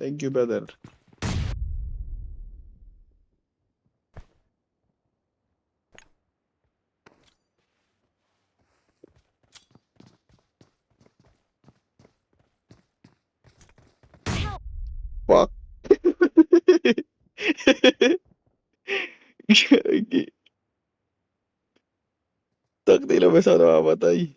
Thank you, brother. Help! Fuck. Gagi. Takti lang ba sa namamatay?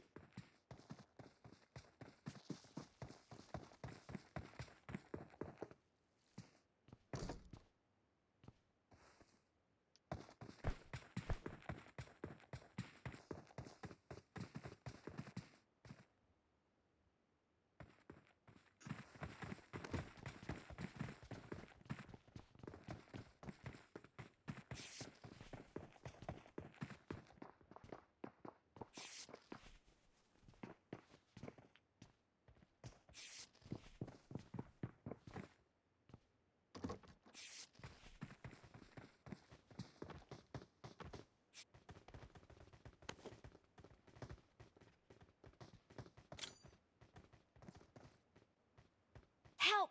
Help!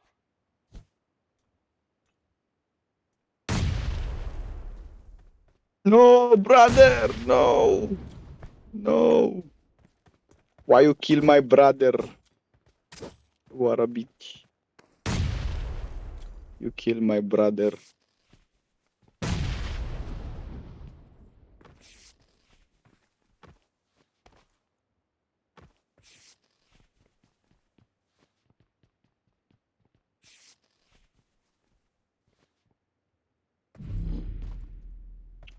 No, brother! No! No! Why you kill my brother? What a bitch. You kill my brother.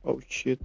Oh shit.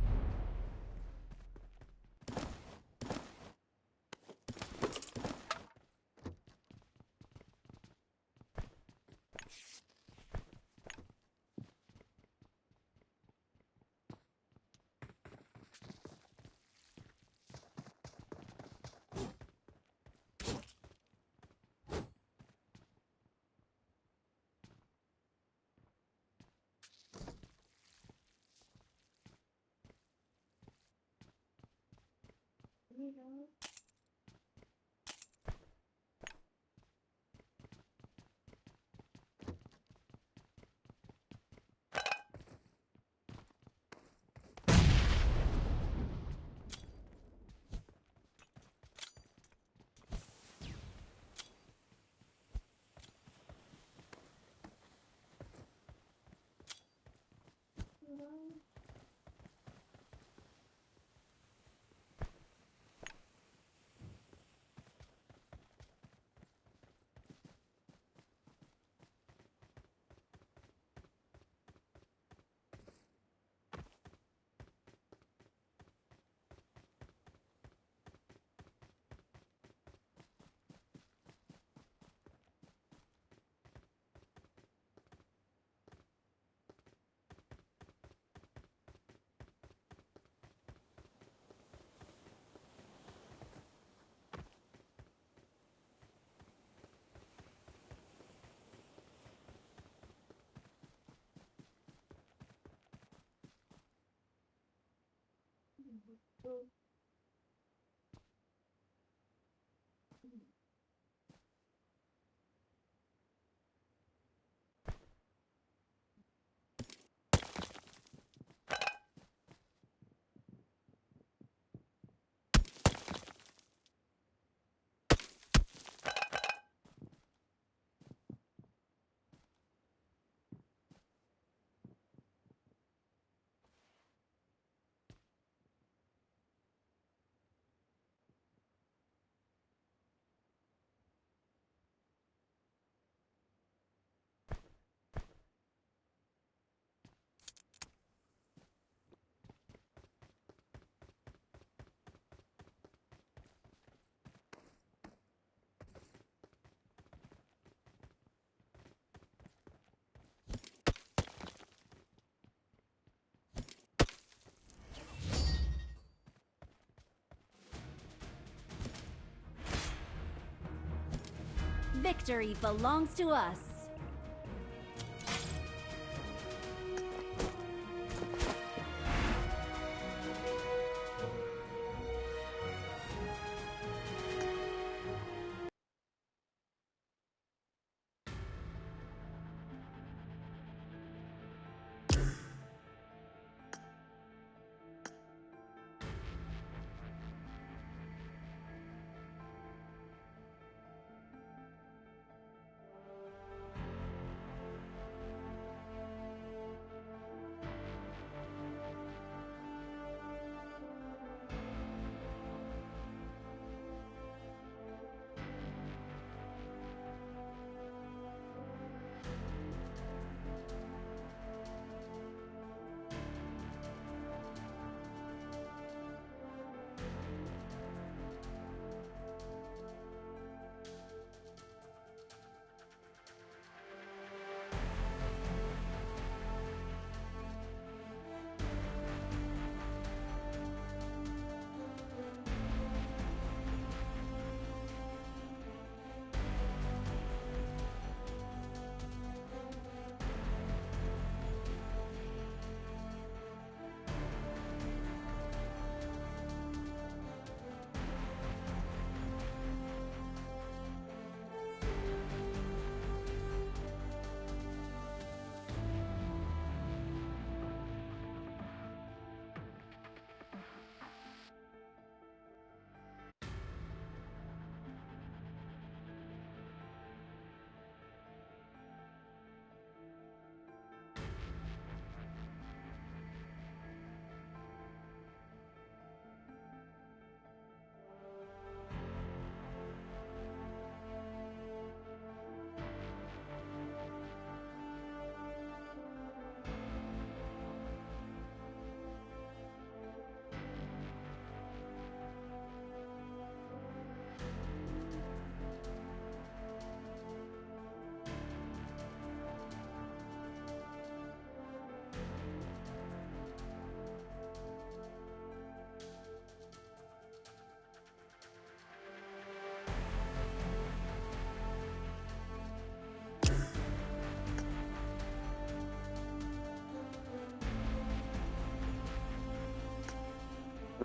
Victory belongs to us.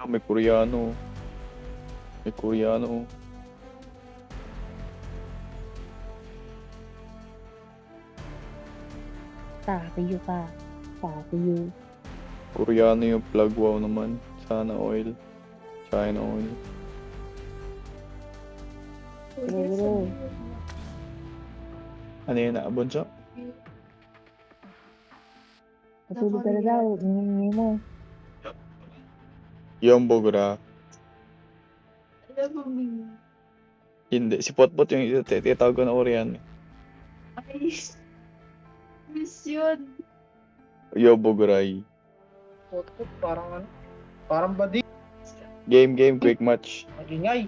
May Koreano. May Koreano. Takiyo ka. Takiyo. Koreano yung plug. Wow naman. Sana oil. China oil. Bro. Ano yun na? Bunso? Matulog ka na daw. Ingin mo. Yung Bogora. Hindi. Si Potpot yung tinatawag ko na Koreano. Ay, miss yun. Yo Bogoray. Potpot, parang ano? Parang badi. Game, quick match. Magingay.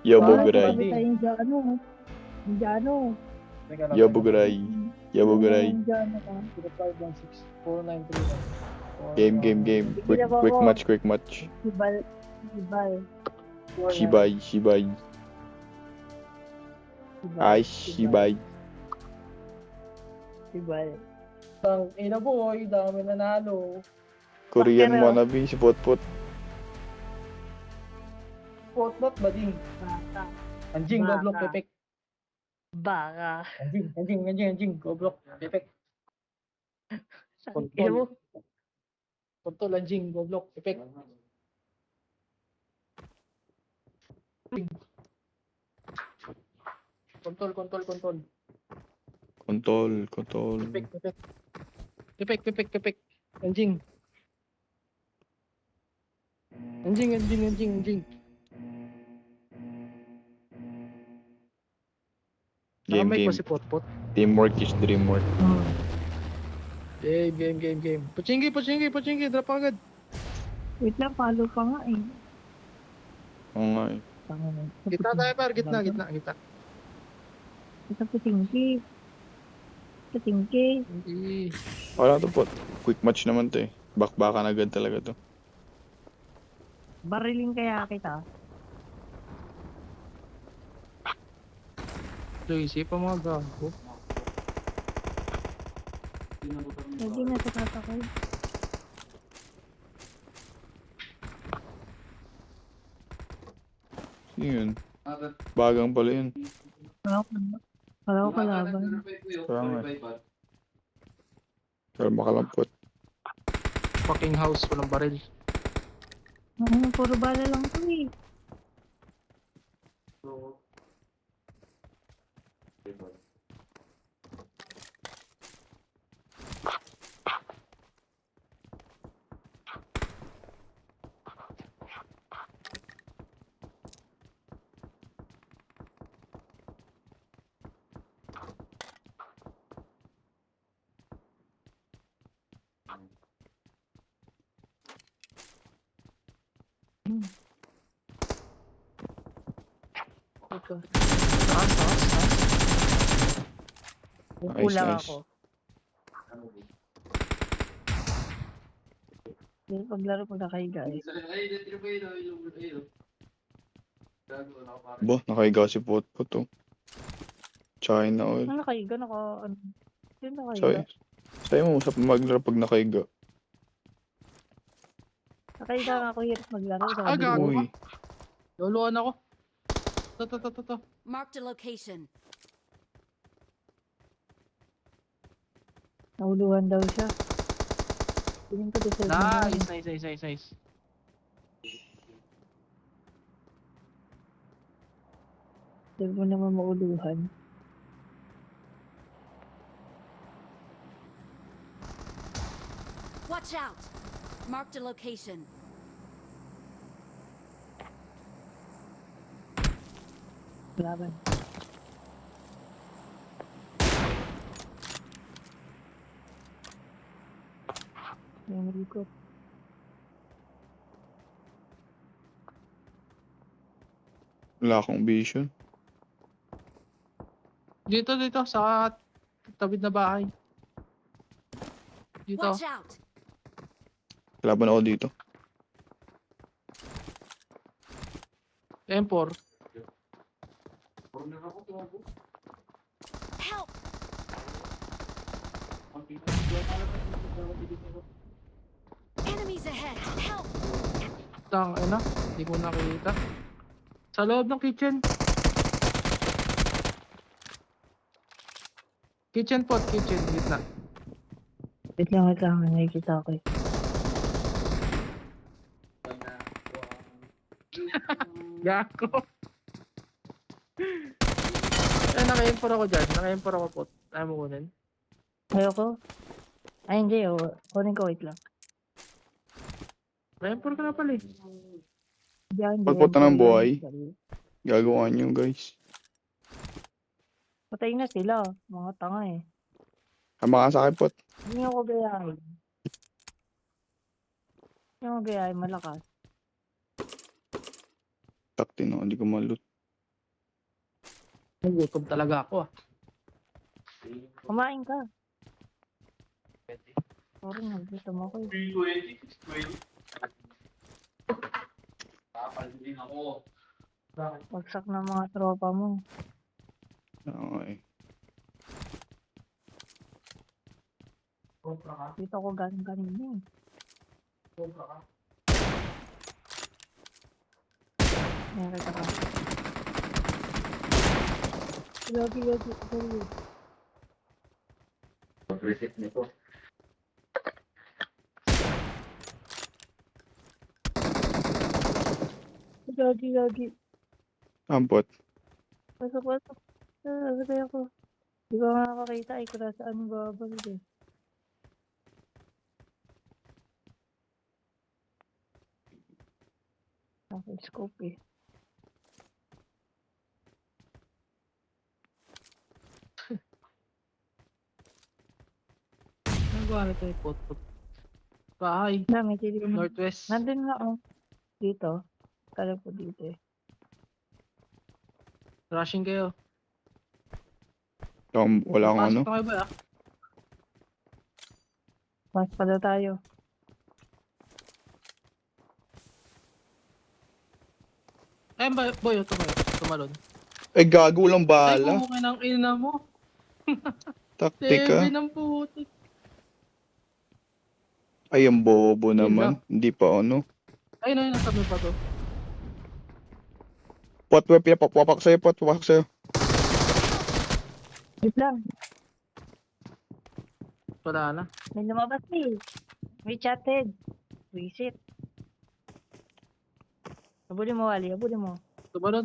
Yo Parang Bogoray. Kami tayo Indiano. Indiano. Teka lang, Yo teka lang. Bogoray. Yo Bogoray. Indiano ka. 0516-4931. Game. Quick match. Sibal. Sibal. Shibay. Sibal. Ay, Shibay. Sibal. Tang ina boy, dami nanalo. Korean Bakero. wannabe si Potpot. Potpot, bading. Baka. Anjing, Baka. goblok, pepek. Baka. Anjing, goblok, pepek. Sakit mo. Kontol, anjing, goblok, pepek. Kontol. Kontol. Pepek. Anjing. Nakamay ko si Potpot. Teamwork is dreamwork. Game. Pachingi, drop agad. Wait lang, follow pa nga eh. Oo nga eh. Gitna tayo par, gitna. Sa putingki. Putingki. Hindi. Wala to Pot. Quick match naman to eh. Bakbakan agad talaga to. Barilin kaya kita. Luisi pa mga gago. Hindi na sa tatakay. Yun. Bagang pala yun. Wala ko kalaban. Kaya nga eh. Pero makalampot. Fucking house, walang baril. Puro bala lang to eh. Ito. Saan? Kulang Nice. ako. Yung paglaro pag nakahiga eh. Bo, nakahiga si Potpot oh. China oil. Ano nakahiga? Ano? Yung Say, nakahiga? say mo sa maglaro pag nakahiga. Nakahiga nga ako hirap maglaro. Ah, gago. Uy. Luluan ako. To. Marked a location. Nauluhan daw siya. Tingin ko deserve na yun. Nice. Deserve mo naman mauluhan. Watch out! Marked a location. Laban. Yung likot. Wala akong vision. Dito, sa tabid na bahay. Dito. Watch out! Laban ako dito. M4. Help! Enemies ahead! Help! Tang, hindi ko nakita. Sa loob ng kitchen. Kitchen pot, kitchen, gitna. Wait lang. Nakikita ko eh. Gako. Naka-impor ako dyan. Naka-impor ako pot. Ayaw mo kunin. Ayoko. Ay, hindi. Oh. Kunin ko, wait lang. Naka-impor ka na pala eh. Hindi. Pagpunta ng buhay. Gagawa nyo guys. Patay na sila. Mga tanga eh. Hama ka sa akin pot. Hindi ako gayahin. Hindi ako gayahin. Malakas. Takti no, hindi ko malut. Nagutom talaga ako ah. Kumain ka. Sorry, nagutom ako eh. 320. ako. Bagsak ng mga tropa mo. Okay. Sobra ka. Dito ko galing eh. Sobra ka. Ayan, kita ka. Lagi. Sorry. Reset nito. Lagi. Ampot. Pasok. Sabay ako. Di ba makakakita ay kung saan babal eh. Ako scope eh. Nagawa ito yung pot. Bahay. Dami, tili ko. Northwest. Nandun nga oh. Dito. Kala po dito eh. Rushing kayo. Wala akong ano. Pasok na kayo ba ah? Mas pala tayo. Ayun ba, boy, tumalon. Eh gago lang Ay, bala. kumukin ang ina mo. Taktika. Seven ang putik. Ay, ang bobo Yun naman. Hindi pa ano. Ayun, nasabi pa to. Pot, papak sa'yo, papak sa'yo. Wait lang. Wala na. May lumabas eh. May chatted. Reset. Abulin mo, Wally. Abulin mo. Tumalon.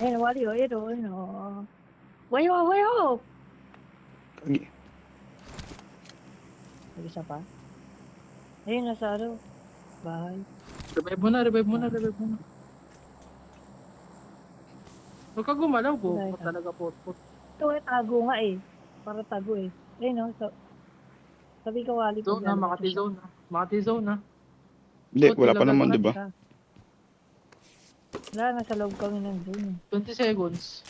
Ayun, Wally. Ayun. Wayo. Kagi. May isa pa. Ayun, nasa araw. Bahay. Revive mo na. Huwag ka gumalaw, go. Wala ka. Talaga pot. Ito eh, tago nga eh. Para tago eh. Ayun, no? Sabi ka, Wally. Zone na, Makati zone na. Hindi, Pot, wala pa ilagay naman, mo na di ba? Wala, nasa loob kami ng zone. 20 seconds.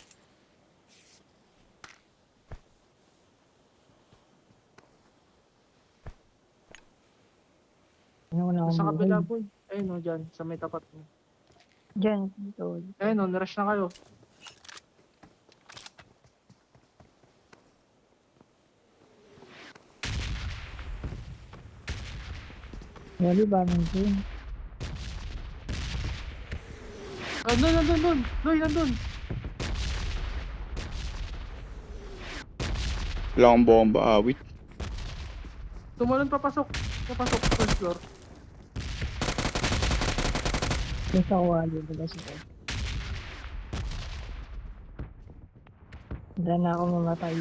Ano ko na Sa akong kabila, buhay. boy. Ayun o, dyan. Sa may tapat mo. Diyan, dito. Ayun o, narush na kayo. Wally ba ng zone? Nandun. Boy, nandun. Wala akong bomba, awit. Tumalon, papasok. First floor. Nasa Wally. Wala siya. Hindi na ako mamatay.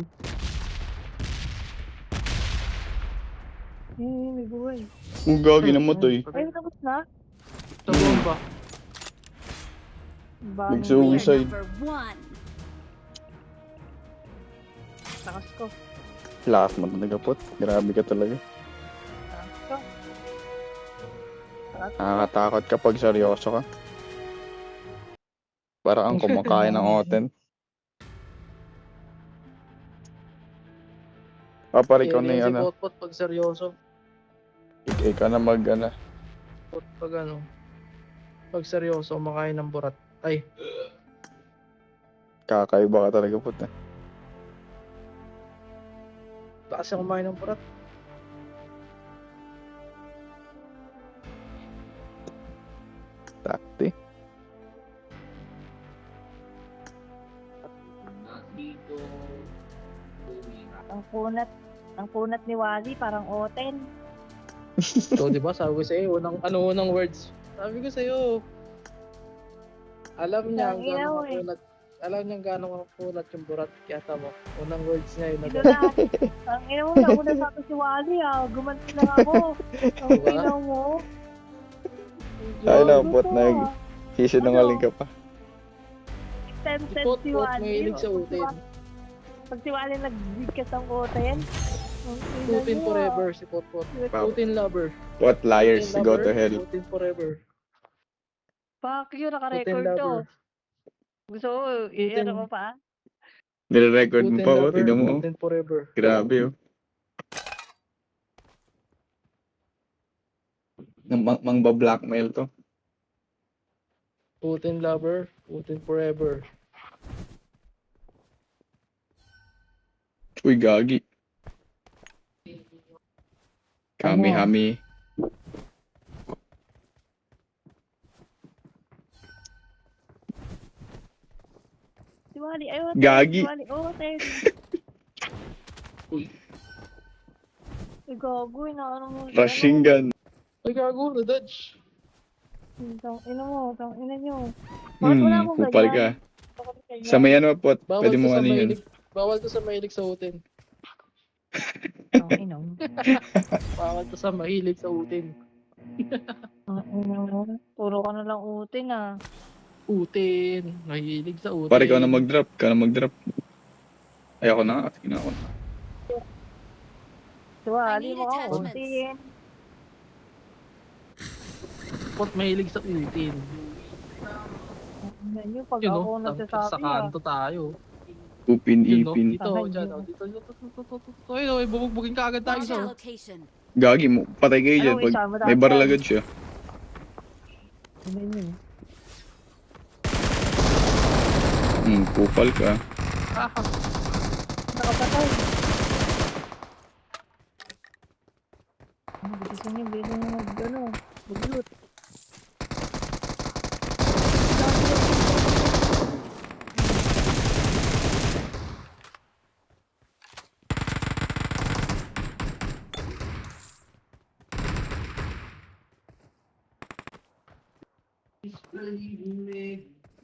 May buhay. Ang gagi na mo to eh. Ay, tapos na? Sa bomba. Bang. Nagsuwi. We're Suicide. number 1. Takas ko. Lakas mo talaga pot. Grabe ka talaga. Takas ko. Nakakatakot kapag seryoso ka. Para kang kumakain ng oten. Pare, ikaw na yung Si ano. Potpot pag seryoso. Ikaw na mag ano. Pag ano. Pag seryoso, makain ng burat. Ay, Kakaiba ka talaga pot eh. kasi kumain ng burat. Takti. Ang kunat ni Wally, parang Oten. So, di ba, sabi ko sa'yo, unang words. Sabi ko sa'yo, alam niya Ang ina mo, eh. alam niya gano'ng kunat yung burat. Kaya tama, unang words niya yun. Ito na. Ang ina mo, nauna sa akin si Wally, ah. Gumanti lang ako. Ang Diba? ina mo. Ay, Gago napot to, na ah. sisinungaling ka pa. Tempted Pot, si pot, Wally. mahilig sa utin. Pag si Wally nagbigkas ang Oten, ang ina Putin mo, forever, si Pot Pot. Wow. Putin lover. What liars, Putin go lover, to hell. Putin forever. Fuck you, Putin naka-record to. lover. Gusto mo, i-ano ko pa? Nire-record mo Putin pa, oh. lover, Tignan mo, oh. Putin forever. Grabe, oh. Mangba-blackmail to. Putin lover, Putin forever. Uy, gagi. Kami-hami. Si Wally, ay Oten. Gagi. Si Wally, Oten. Ay, gago, inaano mo. Rushing gun. Ay, gago, na-dodge. Tang ina mo, tang ina nyo. Bakit wala akong Kupal ka. ganyan? Bakit ganyan? Sa may ano, pot. Bawal Pwede to mo sa ano yun. mahilig. Bawal to sa mahilig sa utin. Tang ina mo. Bawal to sa mahilig sa utin. Tang ina mo. Puro ka na lang utin, ah. Utin. Mahilig sa utin. Pare, ikaw na mag-drop. Ikaw na mag-drop. Ay, ako na. Sige na ako na. Si Wally, I need mo ka attachments. utin. Pot mahilig sa utin. Ina nyo, pag Yun ako no, sa nagsasabi, ah. kanto tayo. Upin, Yun no, ipin. dito, Tahan dyan, nyo. oh, dito. Ayun, bubugbugin ka agad tayo Marked sa. a location. Gagi mo. Patay kayo dyan. Ano, Pag isama may tayo barrel dyan. agad siya. Ina nyo. Kupal ka. Ah, Nakapatay. Ano, gusto nyo, bilhin nyo ano, mag-loot.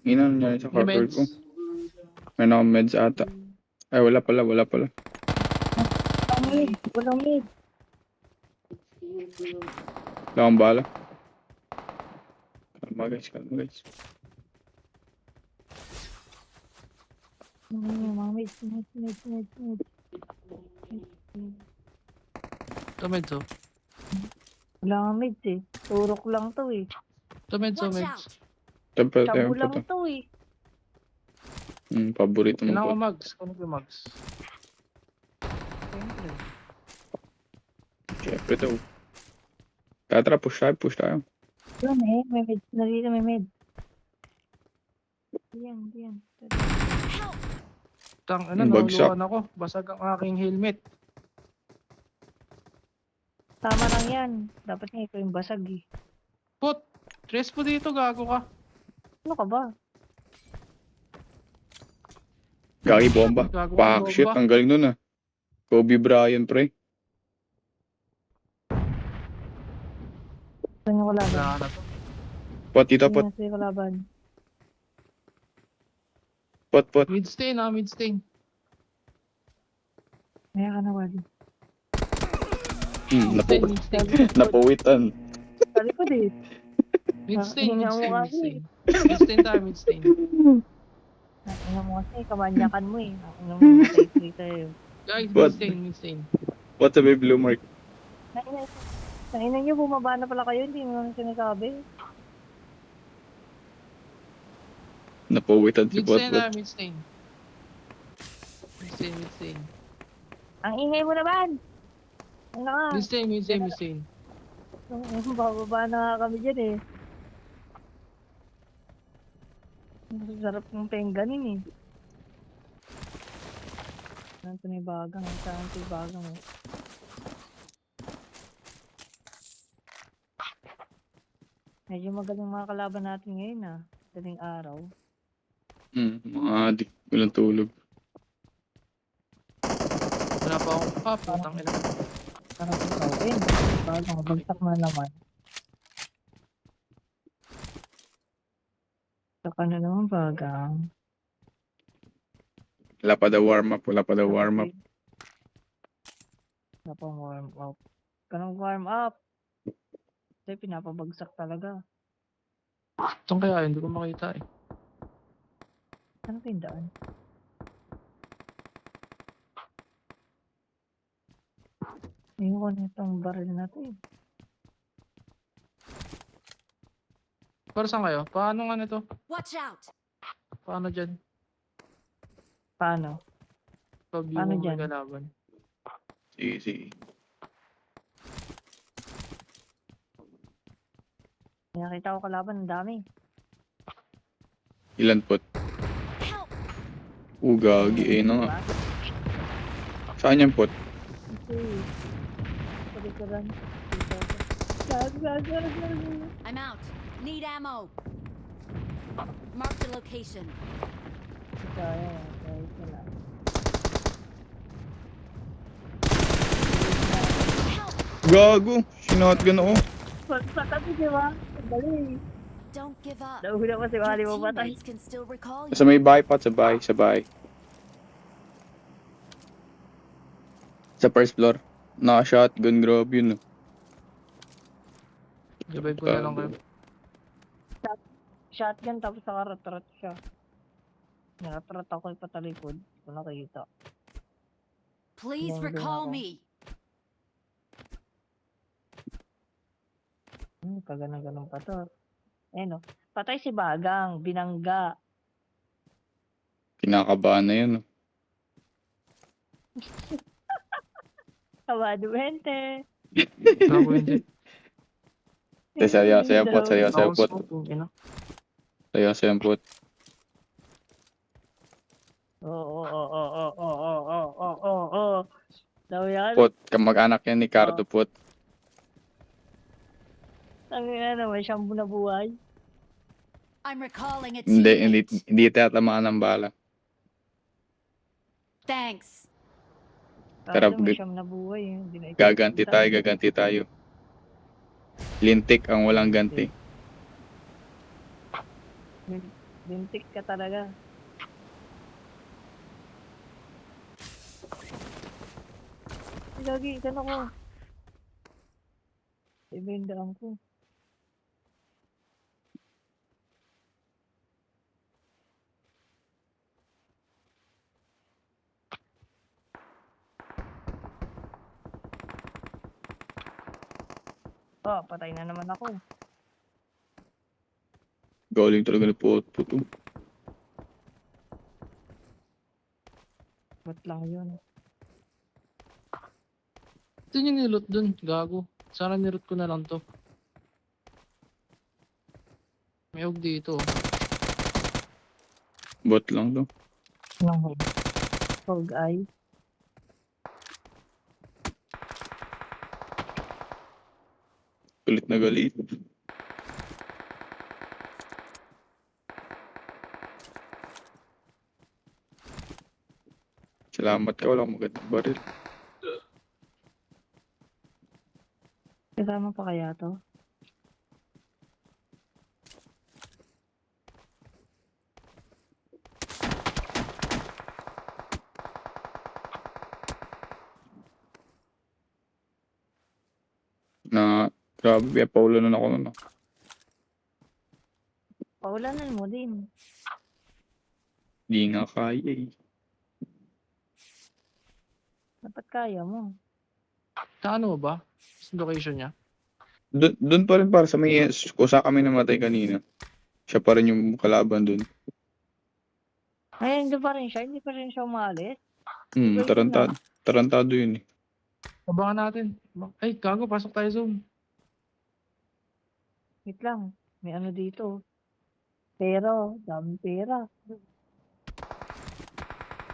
Inan niya sa carter meds. ko. May meds ata. Ay, wala pala. Walang mid, walang mid. Wala akong bala. Kalma guys. Ano yun, mga mid. Ito medso. Wala nga mid, eh. Turok lang to, eh. Ito medso, Watch medso. out. Tabi Tabu pa lang to. to, eh. Paborito mo Kailangan ko po. mags. Kung ano yung mags. Siyempre. Siyempre to. Tara, push tayo. Yun, eh. May mid. Narito may mid. Diyan. Tang, ano, Yung bagsak. nahuluan ako. Basag ang aking helmet. Tama lang yan. Dapat nga ikaw yung basag, eh. Pot, tres po dito, gago ka. Ano ka ba? Gagi bomba. Gago ka, Pak, shit. bomba. Ang galing nun, ah. Kobe Bryant, pre. Gusto nyo kalaban? Wala na to. Pot, dito, pot. Gusto nyo kalaban? Pot. Mid stain, mid stain. Maya ka na, Wally. Mid stain, mid stain. Napawitan. Sabi ko, di. Mid stain, mid Hina mo stain, mid kasi. stain. Mid stain tayo, mid stain. Ano mo kasi, kamanyakan mo, eh. Ano mo, matay tayo. Guys, What? mid stain. What a may blue mark. Nainan nyo, bumaba na pala kayo. Hindi mo naman sinasabi. Napawitan si Mid Pot. stain tayo, mid stain. Mid stain. Ang ingay mo naman! Ano ka? Mid stain. Bababa na nga kami dyan, eh. Ang sarap ng pengganin, eh. Saan ito ni Bagang? Saan ito ni Bagang? Medyo magaling mga kalaban natin ngayon Daling araw. Mga adik. Walang tulog. Wala pa akong putang ina. Parang ikaw. Ayun, Bagang. Bagsak na naman. Saka na naman Bagang. Wala pa daw warm up. Wala pa daw warm up. Wala pang warm up. Ganun warm up. Kasi pinapabagsak talaga. Saan kaya? Hindi ko makita eh. Ano pa yung daan? Ayoko na itong baril na to eh. Para saan kayo? Paano nga nito? Watch out! Paano dyan? Paano? Pag Paano yung may dyan? kalaban. Sige, sige. Nakita ko kalaban, ang dami. Ilan pot? Help! Gagi. Na nga. Saan yung pot? Okay. Palikuran. Gag. I'm out. Need ammo. Mark the location. Kaya, kahit wala. Help! Gago. Sinotgun ako. Pagsakat mo, di ba? Dali. Don't give up. Nauhula pa si Wally Your mo patay. teammates can still recall Sa you. may bahay pot. Sa bahay. Sa bahay. Sa first floor. Naka-shotgun. Grabe yun. Revive ko na lang kayo. Shotgun tapos nakaratrat siya. Nakaratrat ako patalikod. Hindi ko nakita. Please Nandun recall ako. me. Kaganang-ganang pa to. Ayun o. Patay si Bagang. Binangga. Kinakabahan na yun. Kabado 20. Ako hindi. Seryoso yung pot. Seryoso yung Ako pot. smoke, ina. Seryoso yung pot. Oo. Daw yan. Pot. Kamag-anak yan ni Cardo pot. Ang ina naman siyang bunabuhay. I'm recalling a Hindi teammate. tatamaan ng bala. Thanks. Sarap Kaya mo din. siyang nabuhay. Hindi na Gaganti tayo. Lintik ang walang ganti. Lintik ka talaga. Lagi, ikan ako. Ibendaan ko. Patay na naman ako. Galing talaga na pot. Puto. Ba't lang yun? Ito yung nilot dun. Gago. Sana nilot ko na lang to. May hug dito. Bot lang to. Anong hog? Hog eye? Galit na galit. Salamat ka. Walang magandang baril. Kasama pa kaya to? Na grabe. Paulanan ako nun. Paulanan mo din. Di nga kaya eh. Dapat kaya mo. Sa ano ba? Sa location niya? Doon pa rin para sa may kung saan kami namatay kanina. Siya pa rin yung kalaban doon. Ay, hindi pa rin siya. Hindi pa rin siya umalis. Tarantado yun eh. Abangan natin. Ay, gago. Pasok tayo zone. Wait lang. May ano dito. Pero, daming pera.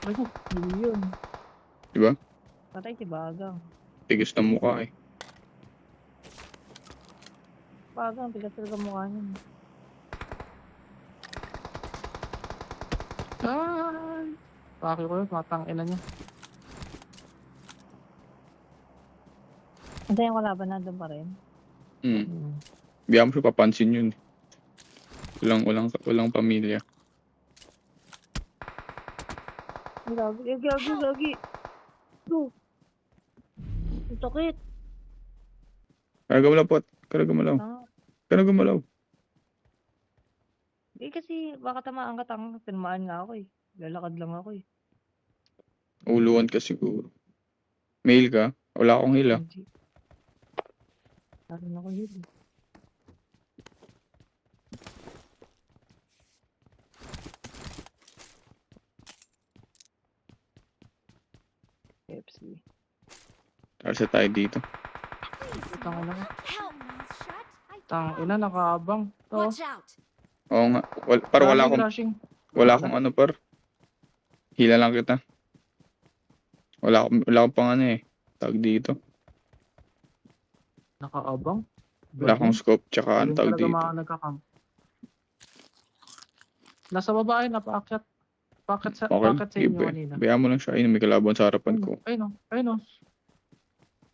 Ay, Million. Diba? Patay si Bagang. Tigas ng mukha eh. Bagang, tigas talaga mukha niya. Ay! Paki ko yun, matang ina niya. Antay yung kalaban nandun pa rin. Hmm. Biyam siya papansin yun. Walang pamilya. Ang gagi. Ito. Ang sakit. Karga mo lang pot. Karga mo lang. Ah, Karga mo lang. kasi baka tamaan ka tinamaan nga ako eh. Lalakad lang ako eh. Uluan ka siguro. Mail ka? Wala akong hila. Hindi. Parang ako yun. FC. Tarsa tayo dito. Please, Tang ina mo. help. Mouth shut. I Tang can't. ina, nakaabang. To. Watch out. Oo nga. Par wala Daming akong, rushing. wala akong ano par. Hila lang kita. Wala akong pang ano eh. Tag dito. Nakaabang. Wala akong scope tsaka ang Galing tag talaga dito. mga nagka-camp. Nasa babae, napaakyat. Packet sa Okay, inyo kanina. Bayaan mo lang siya. Ayun, may kalaban sa harapan ko. Ayun o, ayun o.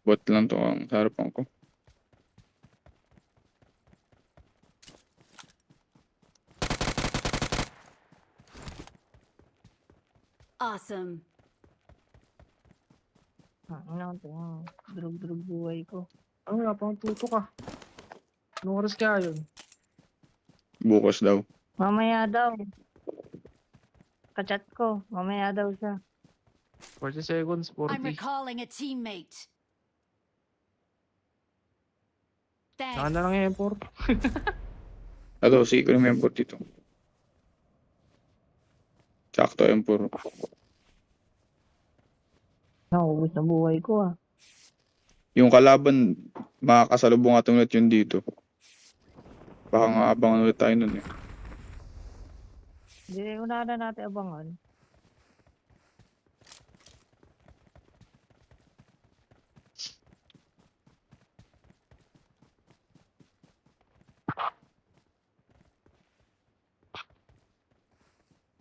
Bot lang to ang sa harapan ko. Awesome. Ano ito? Drug buhay ko. Ano, wala pang tuto ka. Anong oras kaya yun? Bukas daw. Mamaya daw. Kachat ko. Mamaya daw siya. 40 seconds, I'm 40. recalling a teammate. Saka Thanks. na lang yung M4. Ato, si ko yung M4 dito. Sakto M4. Naubos na buhay ko ah. Yung kalaban, makakasalubong natin ulit yun dito. Baka nga abangan ulit tayo nun eh. Hindi, unahan na natin abangan.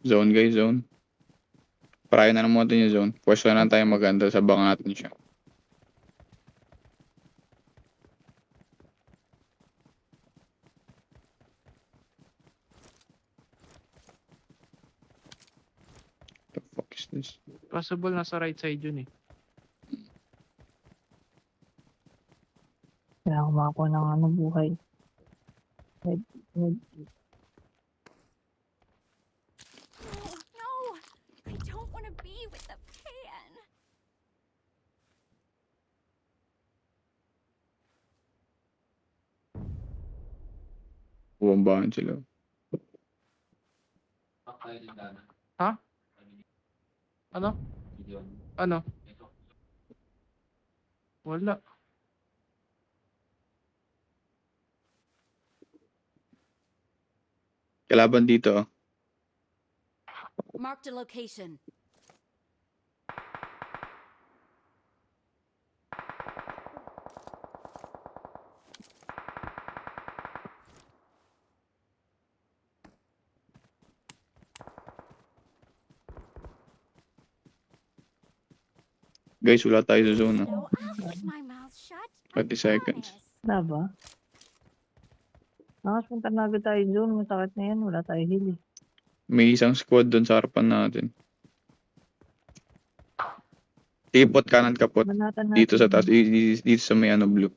Zone guys, zone. Parayan na naman natin yung zone. Pwesto na lang tayo maganda sa abangan natin siya. The fuck is this? Possible nasa right side yun eh. Kailangan makakuha ng ano buhay. Med. No, no. I don't want to be with the pan. Bumbahan sila. Ha? Ano? Ano? Wala. Kalaban dito oh. Marked a location. Guys, wala tayo sa zone oh. No, I'll keep my mouth shut. I 30 seconds. promise. Wala ba? Punta na agad tayo doon. Masakit na yan. Wala tayo hili. May isang squad doon sa harapan natin. Tipot kanan kapot. Banatan natin. Dito sa taas. Dito sa may ano blue.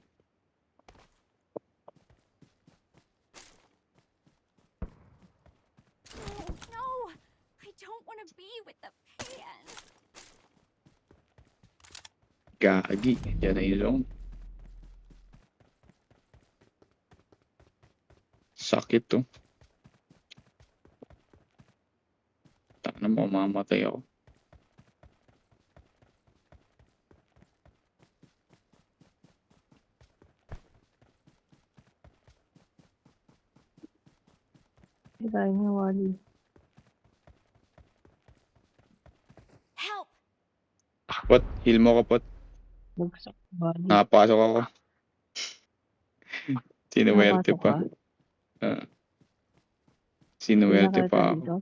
No, no. I don't want to be with the pan. Gagi. Yan na yung zone. Sakit to. Taka na mo, mamamatay ako. Hindi tayo niya, Wally. Help. Pot, heal mo ko, Pot. Bugsak bali. Nakapasok ako. Sinuwerte Nakapasok pa. ka? Ah, Hindi sinuwerte nakita pa ako. dito.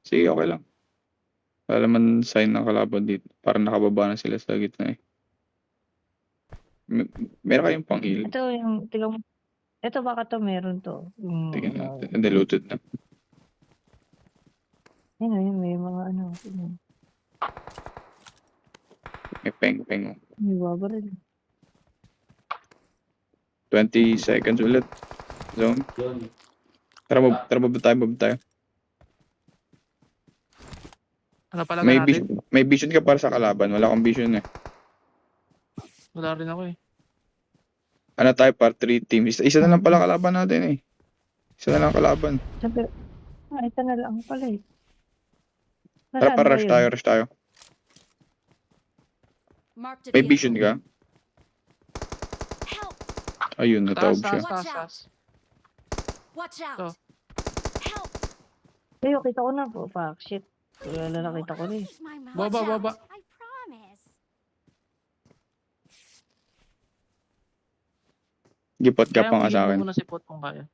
Sige, okay lang. Wala naman sign ng kalaban dito. Parang nakababa na sila sa gitna eh. Meron kayong pang heal? Ito yung, tingnan mo. Ito baka to meron to. Tingnan natin. Diluted na. Yun, may mga ano. Yun, May peng-peng. may babaril. 20 seconds ulit. Zone. Tara, baba tayo. Ano pala May natin? may vision ka para sa kalaban. Wala akong vision eh. Wala rin ako eh. Ano tayo para 3 teams? Isa na lang pala kalaban natin eh. Isa na lang kalaban. Sabi, ito na lang pala eh. Tara, Nasaan para ba rush yun? tayo. Marked a May vehicle. vision ka? Help! Ayun, natawag Taas, siya. taas, taas, taas. Watch out! Oh. Help! Ayo, kita ko na po. Fuck, shit. Wala nakita ko na eh. Keep my mouth Baba, shut. baba. I promise. Gipot, Kaya gapang ka sa mo akin. muna si Pot kung kaya.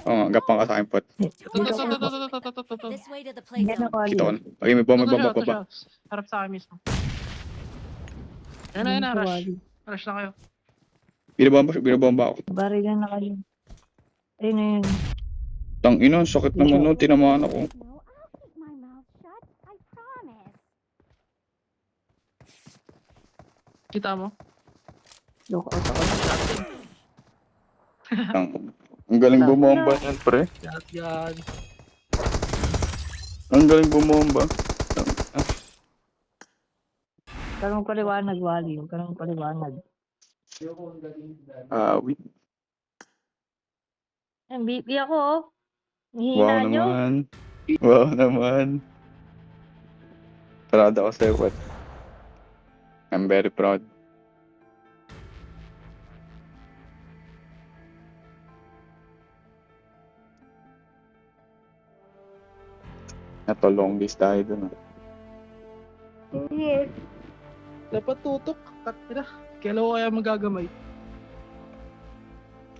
Oo nga, gapang ka sa akin, Pot. Ito. This way to the play Hindi na zone. ko Kita ko alis. na. Okay, may bomba Ito pa. siya. Harap sa akin mismo. Ayun na, rush. Rush na kayo. Binabomba ako. Barilan na kayo. Ayun na yun. Tang ina, sakit naman no, tinamaan ako. No, I'll keep my mouth shut. I promise. Kita mo? Look out ako. Ang galing bumomba niyan, pre. Yan. Ang galing bumomba. Karong paliwanag, Wally. Karong paliwanag. Wait. MVP ako oh. Wow Hihina nyo. naman. Wow naman. Proud ako sa'yo, Pot. I'm very proud. Nato long list tayo dun. Dapat tutok. Tira. Kailan ko kaya magagamay?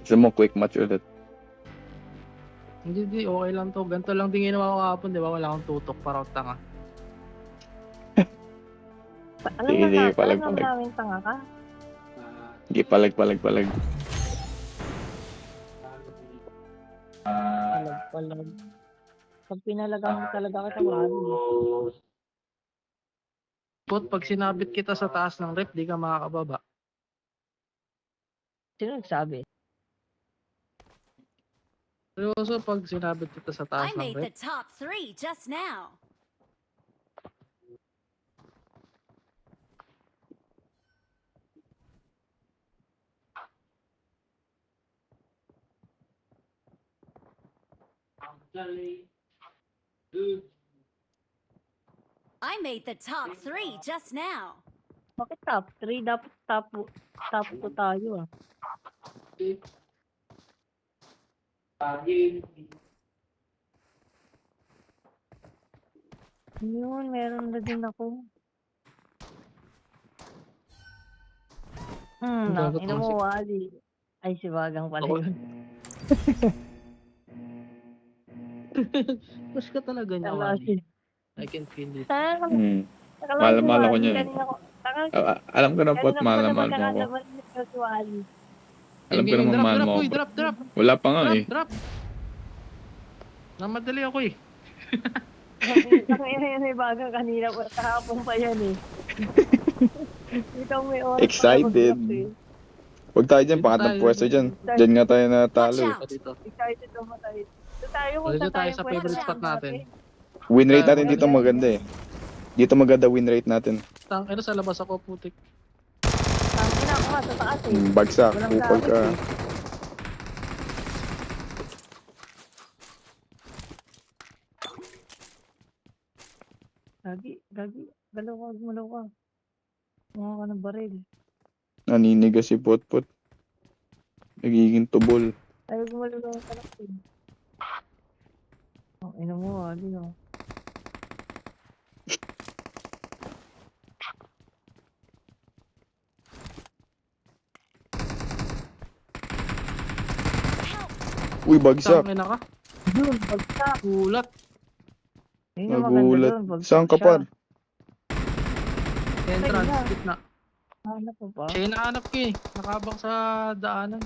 Gusto mo quick match ulit. Hindi. Okay lang to. Ganito lang din ginawa ko kahapon, di ba? Wala akong tutok. Parang tanga. Alam Sige, mo na, palag. alam namin tanga ka. Sige, palag. Palag. Pag pinalaga mo talaga kita, Wally. Pot, pag sinabit kita sa taas ng rep, di ka makakababa. Sino nagsabi? Seryoso, pag sinabit kita sa taas I ng made the rep, top 3 just now. I made the top 3 just now. Bakit top 3? Dapat top 2 tayo ah. Yun, meron na din ako. Dapat Ina mo mo, Wally. Ay, si Bagang pala yun. push ka talaga niya, Tala Wally. si... I can feel it. Mahal ako niya. Alam ko na, Pot, mahal na mahal mo ako. Si Wally. Alam ko naman mahal mo ako. Drop. Wala pa nga eh. Drop. Namadali ako eh. Ang ina yung Bagang kanina. Kahapon pa yan eh. Ikaw may oras. Excited. Huwag tayo dyan, pangatang pwesto dyan. Dyan nga tayo natalo eh. Dito. Excited naman tayo. Dito tayo kung Dito saan tayo sa pwede favorite natin. spot natin. Win rate natin dito maganda eh. Dito maganda win rate natin. Ano sa labas ako, putik. Tangina ako nga sa taas eh. Bagsak, Walang upag ka. gamit eh. Gagi. Galaw ka. Mga ka ng baril. Naninigas si Potpot. Nagiging tubol. Ayaw gumalaw ka lang eh. Oh, ina mo, Wally oh. Uy, bagsak. Tangin na ka. Doon, bagsak. Gulat. Yun yung maganda Nagulat. doon. Bagsak Saan ka siya. par? Entrance, Ay, gitna. Hanap mo pa? Siya yung nahanap ko eh. Nakabang sa daanan.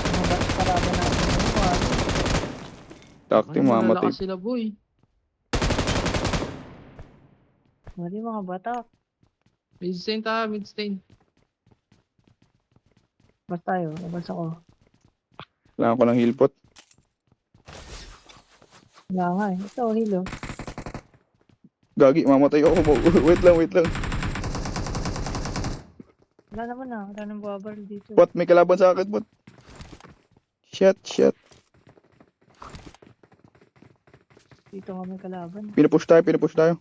Mga ba't kalaban natin yung wali? Takti, Ay, mamatay. malalakas sila boy. Wali mga batak. Mid-stain tayo, mid-stain. Basta tayo, labas ako. Kailangan ko ng heal pot. Wala nga eh. Ito, hilo. Gagi, mamatay ako. Wait lang, wait lang. Wala naman na. Wala nang babaril dito. Bot, may kalaban sa akin, bot. Shit. Dito kami kalaban. Pinupush tayo.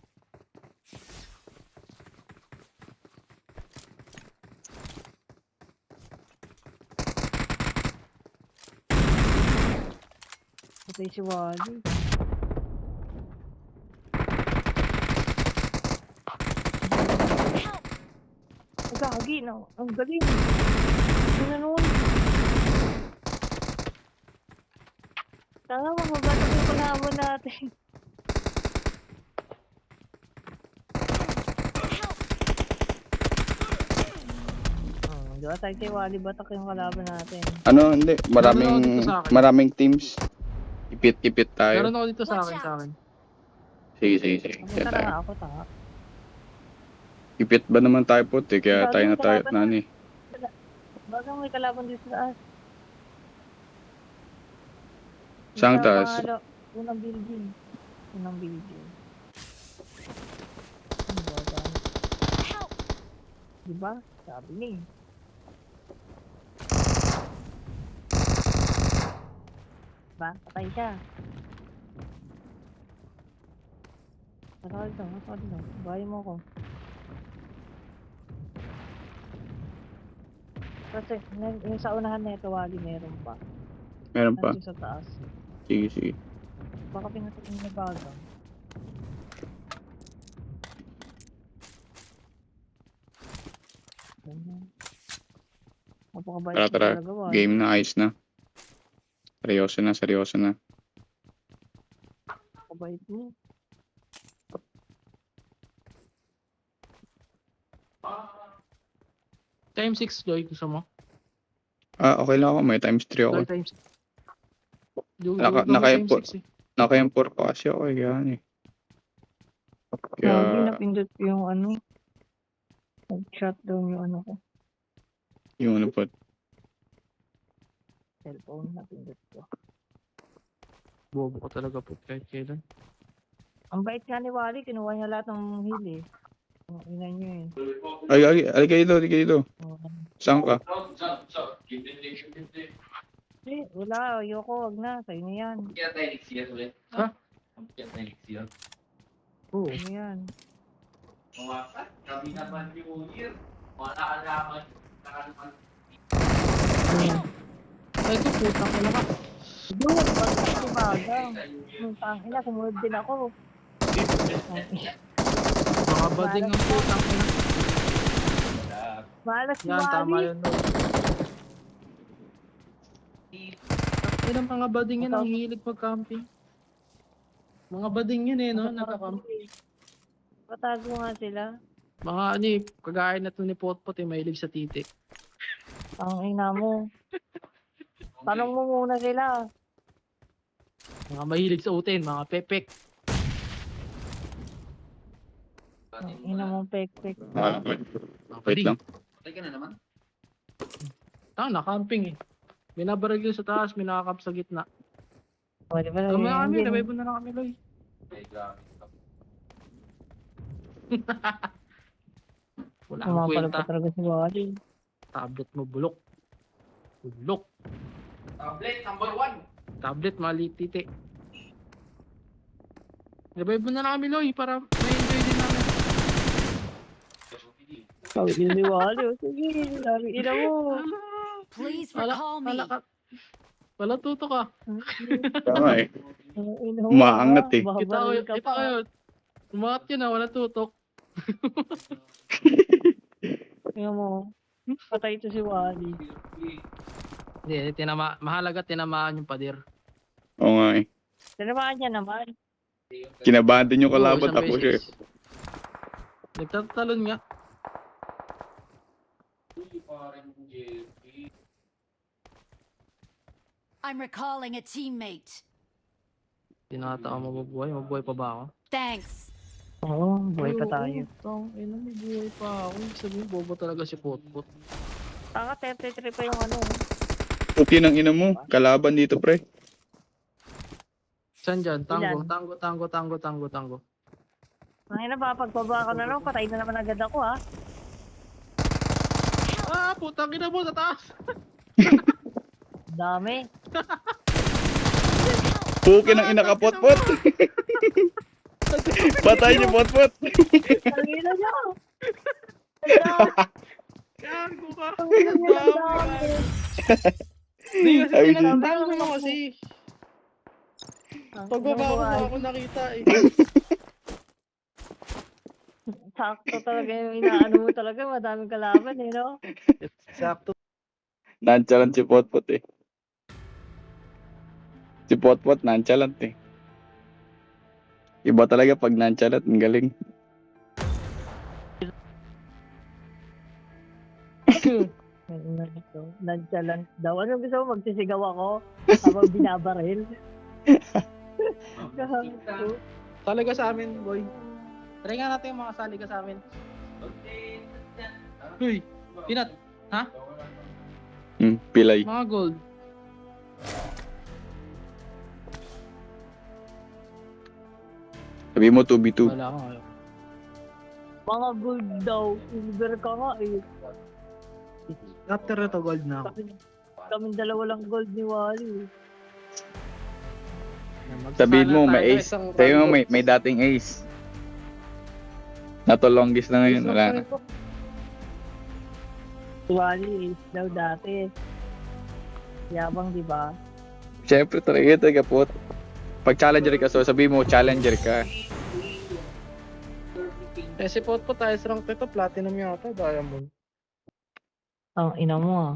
Patay si Wally. Help! Gagi na. Ang galing. Sino nun? Tama, mga batak yung kalaban natin. Help! Di ba tayo kay Wally batak yung kalaban natin. Ano, hindi. Meron ako dito sa akin. Maraming teams. Ipit tayo. Meron ako dito sa Watch akin, out. Sige. Ako Kaya na tayo. nga ako, tanga. Ipit ba naman tayo po, eh? Kaya tayo na tayo, Kalaban nani. Bagang may kalaban dito sa taas. Saan Sa taas? Unang building. Ano ba ba? Help! Diba? Sabi ni. Diba? Patay siya. Masakal dito. Bahay mo ko. Kasi yung sa unahan na ito, Wally, meron pa. Meron pa. Nandito sa taas. Sige. Baka pinatutin niya bagang. Ganyan. Napakabait mo Tara. talaga, Wally. Game na, ayos na. Seryoso na. Napakabait mo. Time 6, Joy. Gusto mo? Okay lang ako. May times 3 ako. Joy, time 6. Naka- Time 6 eh. Naka-M4 pa kasi ako, eh. Kaya, Lagi Kaya, napindot ko yung ano. Nag-shut down yung ano ko. yung ano po. Cellphone napindot ko. Bobo ko talaga po kahit kailan. Ang bait nga ni Wally, kinuha niya lahat ng hili. Ang ina niyo eh. Ay, kayo dito. Saan ka? Eh, wala, ayoko, wag na, sa'yo na yan. Ha? Oo. Sa'yo na yan. Ay, ito putang ina ka. Doon, wag na si Bagang. Ang tangina, sumunod din ako. Mga bading ang putang ina. Malas si Yan, tama Wally. yun. No? Ay, ng mga bading yan ang hilig mag-camping. Mga bading yun eh, no? Nagka-camp. Patago nga sila. Mga ano eh, kagaya na to ni Potpot eh, mahilig sa titik. Ang ina mo. Tanong mo muna sila. Mga mahilig sa utin, mga pepek. Ang ina mo, pek-pek. Wait lang. Na-camping eh. May nabaril yun sa taas, may nakakap sa gitna. O, di ba? Alam mo na kami, Hindi- revive na lang kami, Loy. Wala akong Pumapalag kwenta. pa talaga si Wally. Tablet mo, bulok. Bulok. Tablet, mali, titi. Revive mo na lang kami, Loy, para may enjoy din namin. Sabi ni Wally, o sige, sabi ina mo. Please Wala, recall me. wala ka. Wala tuto ka. Tama eh. Ang ina mo, Umaangat eh. Kita ko babaril yun, ka kita ko pa. yun. Umangat yun ah, wala tutok. Ina mo. Patay ito si Wally. Hindi, mahalaga tinamaan yung pader. Oo nga eh. Tinamaan niya naman. Kinabahan din yung Oo, kalaban isang tapos siya. beses. Nagtatalon nga. I'm recalling a teammate. Tinatao mabubuhay. Mabuhay pa ba ako? Thanks. Oo, buhay pa tayo. Ina, may buhay pa ako. Ibig sabihin, bobo talaga si Potpot. Tanga, 33 pa yung ano. Okay ng ina mo. Kalaban dito, pre. Saan dyan? Tango, Ilan? tango. Ang ina ba, pagbaba ko na lang, patay na naman agad ako ha. Ah, putang ina mo, sa taas! Dami. Okay ng ina ka, Potpot. Patay niyo, Potpot. Ang ina niya. Ang dami. Gago ka! Ang ina niya, ang dami. Hindi kasi Ay, tinatanggo mo kasi. Ang Pagbaba ko buhay. na ako nakita eh. Sakto talaga yung inaano mo talaga, madaming kalaban eh, no? Sakto. Nonchalant si Potpot eh. Si Potpot nonchalant eh. Iba talaga pag nonchalant, ang galing. Nonchalant daw. Ano gusto mo? Magsisigaw ako habang binabaril? Gago. Talaga sa amin, boy. Try nga natin yung mga saliga sa amin. Uy, Pinat, Pilay. mga gold. Sabi mo 2v2. Wala akong ayaw. Mga gold daw. Silver ka nga eh. After ito, gold na ako. Kaming dalawa lang gold ni Wally. Sabihin mo, Magsasala may tayo ace. isang Sabi mo, round. may dating ace. Nato longest na ngayon, wala na. Si Wally is daw dati. Yabang, di ba? Siyempre talaga po. Pag challenger ka, so sabi mo, challenger ka. Eh, si Potpot tayo sa rank ito, platinum yata, diamond. Ang ina mo ah.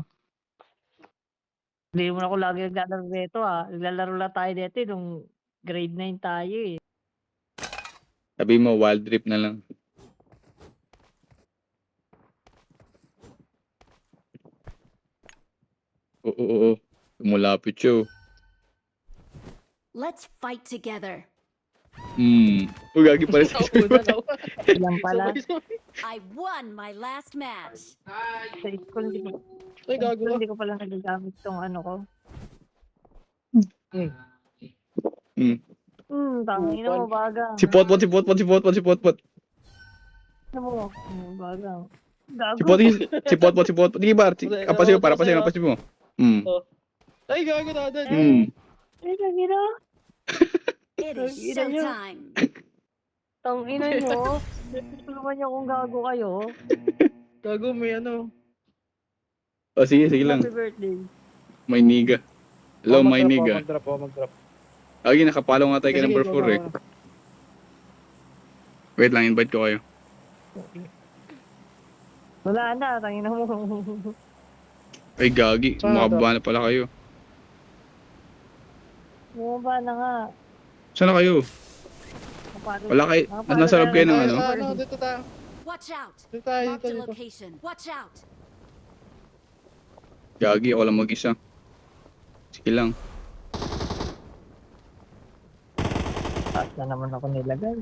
Hindi mo na ako lagi naglalaro dito ah. Naglalaro lang tayo dito nung grade 9 tayo eh. Sabi mo, wild trip na lang. Oo. Tumulapit siya. Let's fight together. Gagi pa rin sa Una daw. Lang pala. Sabay-sabay. I won my last match. Sa school, hindi ko, Ay, sa gago school, ka. hindi ko pala nagagamit tong ano ko. Tangin na mo, bagang. Si Potpot. Ano mo? Bagang. Gago. Si Potpot. Sige ba? Kapasiyo, para pasiyo mo. Ay, gago na doon. Ay, tangin na. It is Ina niyo. showtime. Tangin na nyo. Tulungan niyo kung gago kayo. Gago, may ano. Sige lang. Happy birthday. May niga. Hello, may niga. Mag-drop. Agi, nakapalo nga tayo kay Sige, number go, 4 eh. go. Wait lang, invite ko kayo. Wala na, tangin na mo. Ay, gagi. Saan na to? Makababa na pala kayo. Bumaba na nga. Saan na kayo? Kapagod. Wala kayo. Nasa loob kayo ng ano? Ano, dito tayo. Watch out. Dito tayo, Mark dito, the dito. location. Watch out. Gagi, ako lang mag-isa. Sige lang. Taas na naman ako nilagay.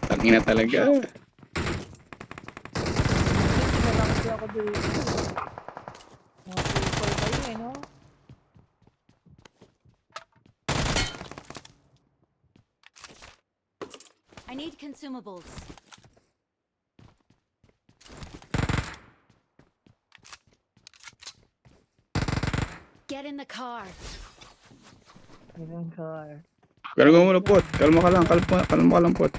Tangina talaga. Hindi na lang kasi ako dito. Mga people kayo eh, no? I need consumables. Get in the car. Yung car. Kalma mo muna, Pot. Kalma ka lang, Pot.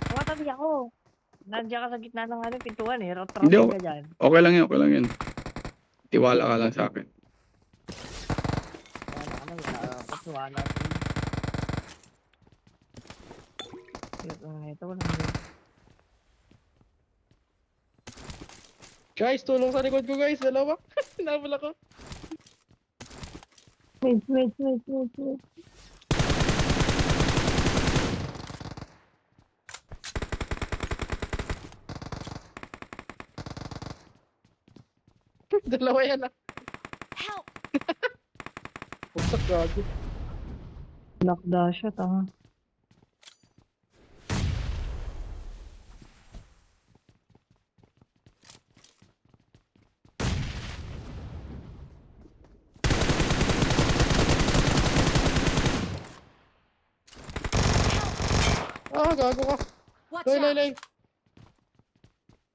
Tumatabi ako. Nandiyan ka sa gitna ng ano, pintuan eh. Hindi Rotraffic ako- ka dyan. Okay lang yun. Tiwala ka lang sa akin. Wala. Ito wala na. Guys, tulong sa likod ko guys. Dalawa. Nabal ako. Wait. Dalawa yan ah. Help! Buksak gago. Knockdown siya, tama. Ah, gago ka. Watch Loy, loy, out! loy.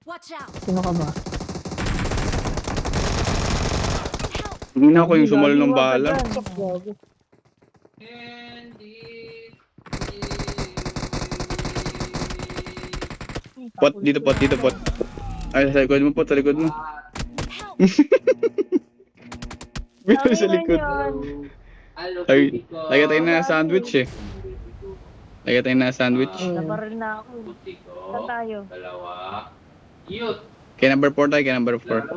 Watch out! Sino ka ba? Help! Hindi na ako yung sumalo ng Gagi, wag ka bala. dyan. Buksak gago. Pot, dito pot, dito pot. Ay, sa likod mo pot, sa likod mo. Help! Bito sa likod. Yun. Ay, lagyan tayo na sandwich eh. Lagyan tayo na sandwich. Nabaril na ako. Saan tayo? Kaya number 4 tayo, kaya number 4.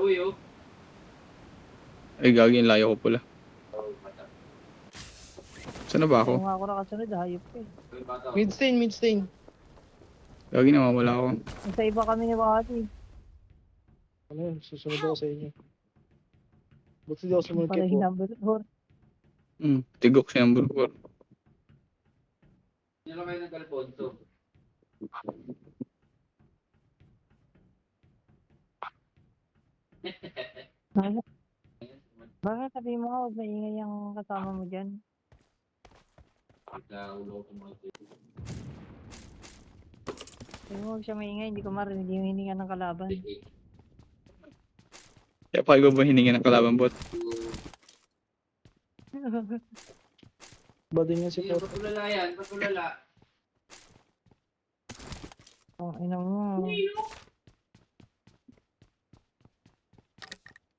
Ay, gagi, yung layo ko pala. Saan na ba Kung ako? ako nakasunod, hayop ko eh. Mid stain. Gagi, nawawala ako. Nasa iba kami ni Wati. Ano yun? Susunod ako sa inyo. Ba't hindi ako sumunod Pala kay yung po? number 4. Tigok si number 4. Bakit sabi mo nga, huwag maingay ang kasama mo dyan? Sabi mo, huwag siya maingay, hindi ko marinig yung hininga ng kalaban. Kaya pa ko ba hininga ng kalaban bot? Ba din yan si Pot? Oh, ina mo.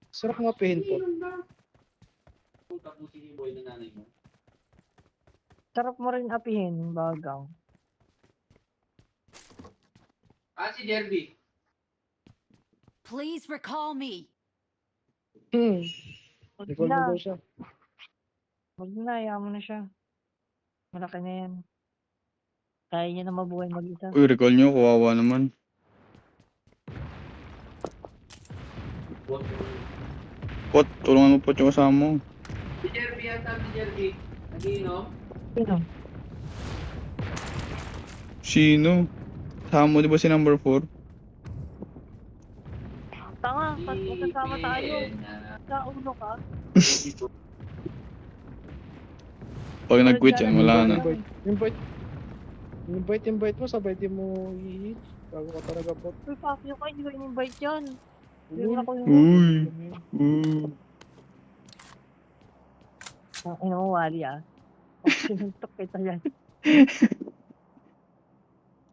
Sarap nga pihin po. Sarap mo rin apihin, bagang. Si Derby. Please recall me. Huwag Recall mo na, daw siya. huwag na, ayaw mo na siya. Malaki na yan. Kaya niya na mabuhay mag-isa. Uy, recall nyo, kawawa naman. Pot, tulungan mo pot yung kasama mo. Si Derby yata, si Derby. Nag-iinom. Sino? Sino? Kasama mo, di ba si number 4? Tanga, magkasama tayo. Sa ulo ka. Pag nag-quit yan, wala na. Invite mo, sabay di mo i-hit. Bago ka talaga Pot. Uy, fuck you ka, hindi ko in-invite yan. Hindi mo na ko yung... Uy. Uy. Ang ina mo, Wally ah. Oh, sinuntok kita yan.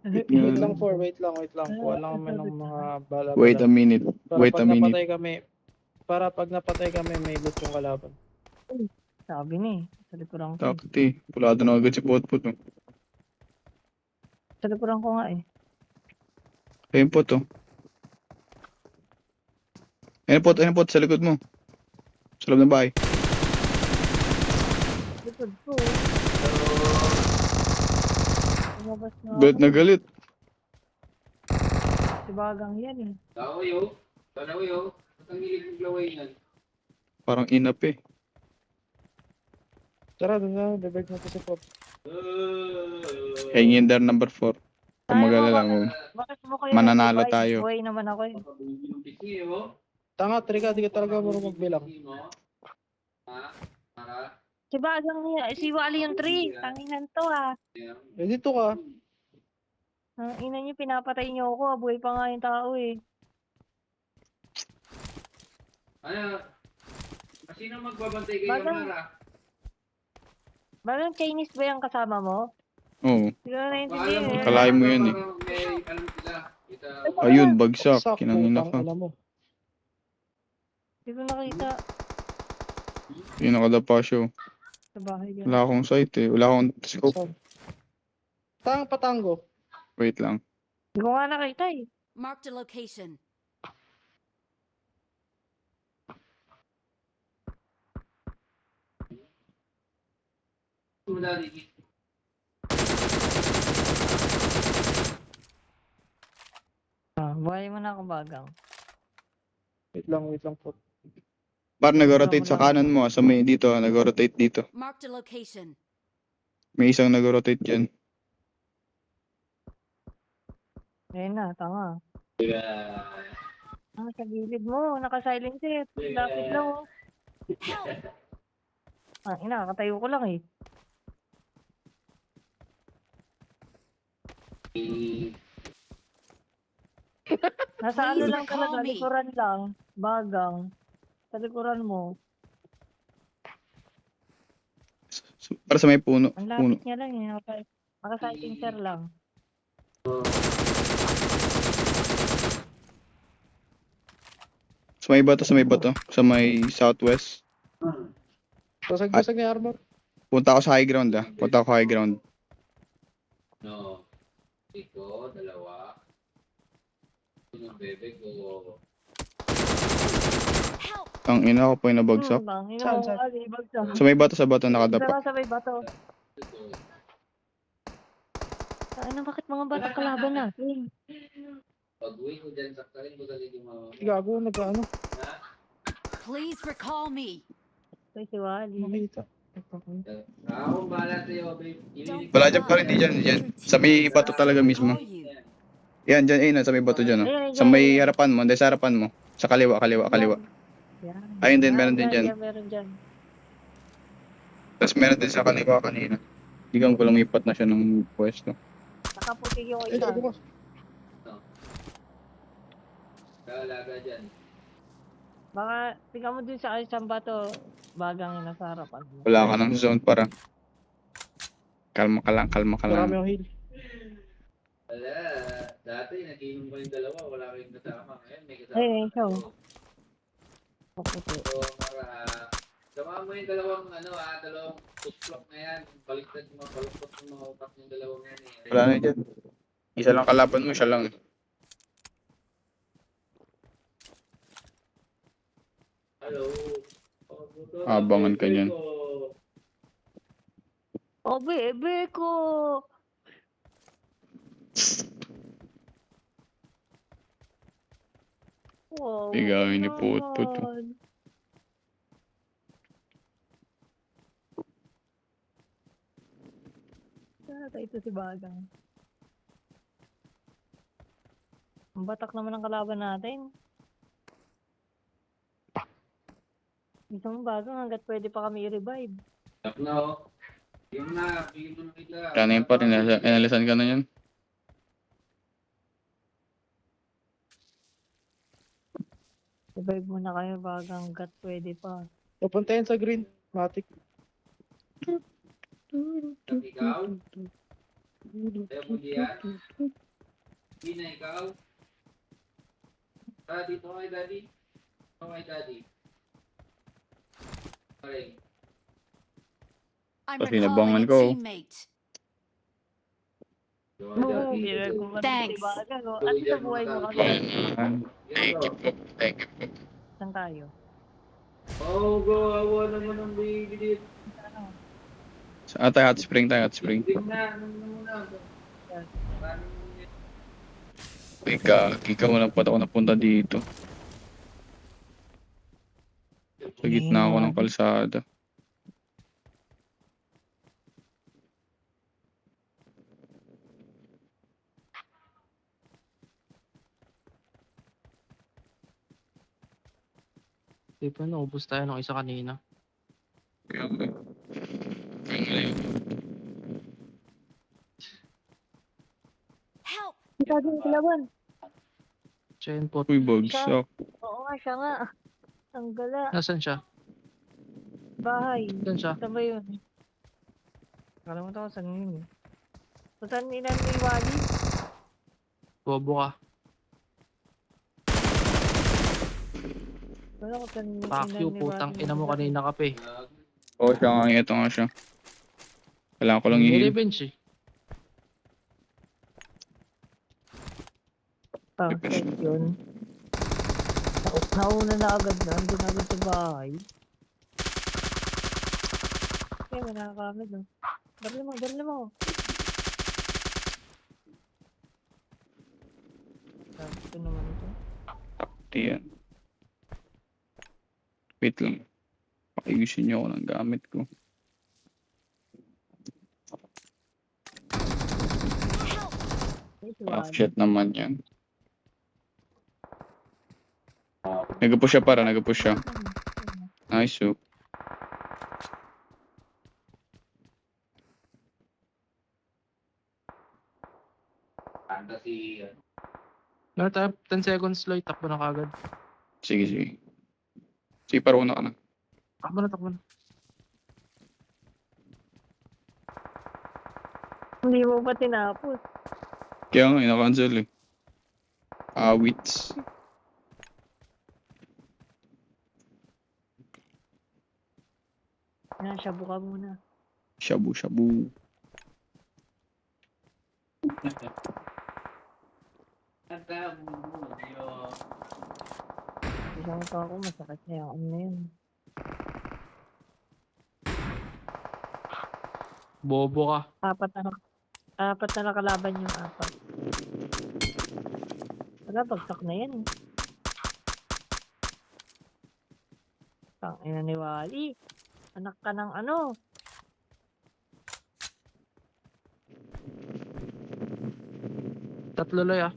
Wait lang. Kuha lang kami ng mga bala. Wait a minute. Wait a minute. Para pag napatay kami, may loot yung kalaban. Sabi ni, sa likuran ko. Takti. Pulado na agad si Potpot. Oh. Sa likuran ko nga eh. Ayun Pot, oh. Ayun Pot, sa likod mo. Sa loob ng bahay. Likod ko. Lumabas na Galit na ako. galit. Si Bagang yan eh. Laway. Ba't ang hilig ng laway yan? Parang inap eh. Tara, doon na. Bebeg natin si Pop. Hanging in there number 4. Kung mag-alala mo. Bakit mo kayo Mananalo nag-buy? tayo. Buhay naman ako eh. Tanga, Trika, di ka talaga marunong magbilang. Si Bagang si Wally yung 3. Tanginan to ah. Eh, dito ka. Ang ina niyo, pinapatay niyo ako. Buhay pa nga yung tao eh. Ano? Sino magbabantay kay Bagang- Yamara? Bagang Chinese ba yung kasama mo? Oo. Hindi ko na naintindihan eh. Kalay mo yun eh. May alam sila. Ayun, bagsak. Sak, Kinangina putang ka. alam mo. Hindi ko nakita Yun nakadapa siya. sa bahay yan. Wala akong sight eh. Wala akong scope. Patango. Wait lang. Hindi ko nga nakita eh. Marked a location. Madali. Buhay mo na ako bagang. Wait lang po. Par nag-rotate sa kanan mo, sa may dito, nag-rotate dito. Marked a location. May isang nag-rotate dyan. Ayun na, tama. Yeah. Sa gilid mo, naka-silencer. Lapit lang oh. Help! Nakakatayo ko lang eh. Nasa ano Please lang call talaga, me. likuran lang. Bagang. Sa likuran mo. Para sa may puno. Ang Puno. lapit niya lang eh. Naka-silencer lang. Sa may bato, sa may bato. Sa may southwest. Basag-basag na yung armor. Punta ako sa high ground ah. Punta ako high ground. No. Ito, dalawa. Ito ng bebe ko. Help! Ang ina ko po yung nabagsak. Bang, Saan, ino, saan? alibag sa. Sa may bato, nakadapa. Sabay bato. Ito. Ano, bakit mga bata kalaban na? Pag-uwi ko dyan, saktarin ko dali yung mga... Gago, nag-ano. Please recall me. Ito si Wally. Makita. Ako, bahala sa'yo, babe. Don't Wala give dyan up. pa rin, di dyan, di dyan. Sa may bato talaga mismo. Call you. Yan, dyan, ayun, sa may bato dyan. Oh. Sa may harapan mo, hindi sa harapan mo. Sa kaliwa. Yan. Ayun din, meron din dyan. Meron dyan. Tapos meron din sa kaliwa kanina. Hindi ko lumipat na siya ng pwesto. Nakaputi yung Ay, isa. gago ko. Kaalaga dyan. Baka, tingnan mo din sa isang bato. Bagang yung nasa harapan mo. Wala ka ng zone para. Kalma ka lang. Marami yung heal. Wala. Dati, nag-inom ko yung dalawa. Wala kayong kasama. Ngayon, may kasama. Ay, ka ikaw. na. Kaputi. So, para... Sama mo yung dalawang, dalawang push-block na yan. Baliktad mo, baluktot mo mga utak yung dalawang yan eh. Wala na dyan. Isa lang kalaban mo, siya lang. Hello. Oh, buto. Abangan ka niyan. Oh, bebe ko! Wow, Bigay ni naman. Put-Put. Ito si Bagang. Ang batak naman ang kalaban natin. Gusto mo Bagang hanggat pwede pa kami i-revive. Tap na oh. Yung na, bigyan mo na kita. Kaya na yun pa, inalisan ka na yan. Revive muna kayo Bagang hanggat pwede pa. Papunta yan sa green. Matic. Ikaw? Kaya mo diyan? Hindi na ikaw? Dito kay daddy. Dito kay daddy. Okay. I'm Kasi recalling nabangan a ko. teammate. Oo, bira ko Thanks. si Bagang. Oh. At sa buhay mo kami. Thank you po. Thank you po. Saan tayo? Oh, go. Awa naman ang bigilid. Sa tayo, hot spring. Tignan na. Ano muna? Ikaw lang pa ako napunta dito. Sa gitna ako ng kalsada. Di pa, naubos tayo ng isa kanina. Help! Ikaw din kalaban. Chain pot. Uy, bagsak. Oo nga, siya nga. Ang gala. Nasaan siya? Bahay. Saan siya? Saan ba yun? Nakalimutan ko saan yun eh. Kung saan ilan ni Wally? Bobo ka. Wala ko saan Fuck you, putang ina mo kanina ka pa eh. Oo, siya nga. Ito nga siya. Kailangan ko lang May i-heal. revenge eh. Set yun. Nauna na agad na. Andun na agad sa bahay. Okay, may nakakamit no. Baril mo. Sabi ko naman ito. Takti yan. Wait lang. Pakiusin niyo ako ng gamit ko. Ay, si Ah, Wally. shit naman yan. Nag-push siya para, nag-push siya. Nice, oh. Fantasy. Meron tayo 10 seconds, Loy. Takbo na kagad. Sige, sige. Sige, paro na ka na. Takbo na. Hindi mo pa tinapos. Kaya nga, ina-cancel eh. Awits. Shabu ka muna. Shabu-shabu. Isang ito ako, masakit na yung ano yun. Bobo ka. Apat na nakalaban yung apat. Wala, bagsak na yan. Tangina ni Wally. Anak ka ng ano? Tatlo, Loy, ah.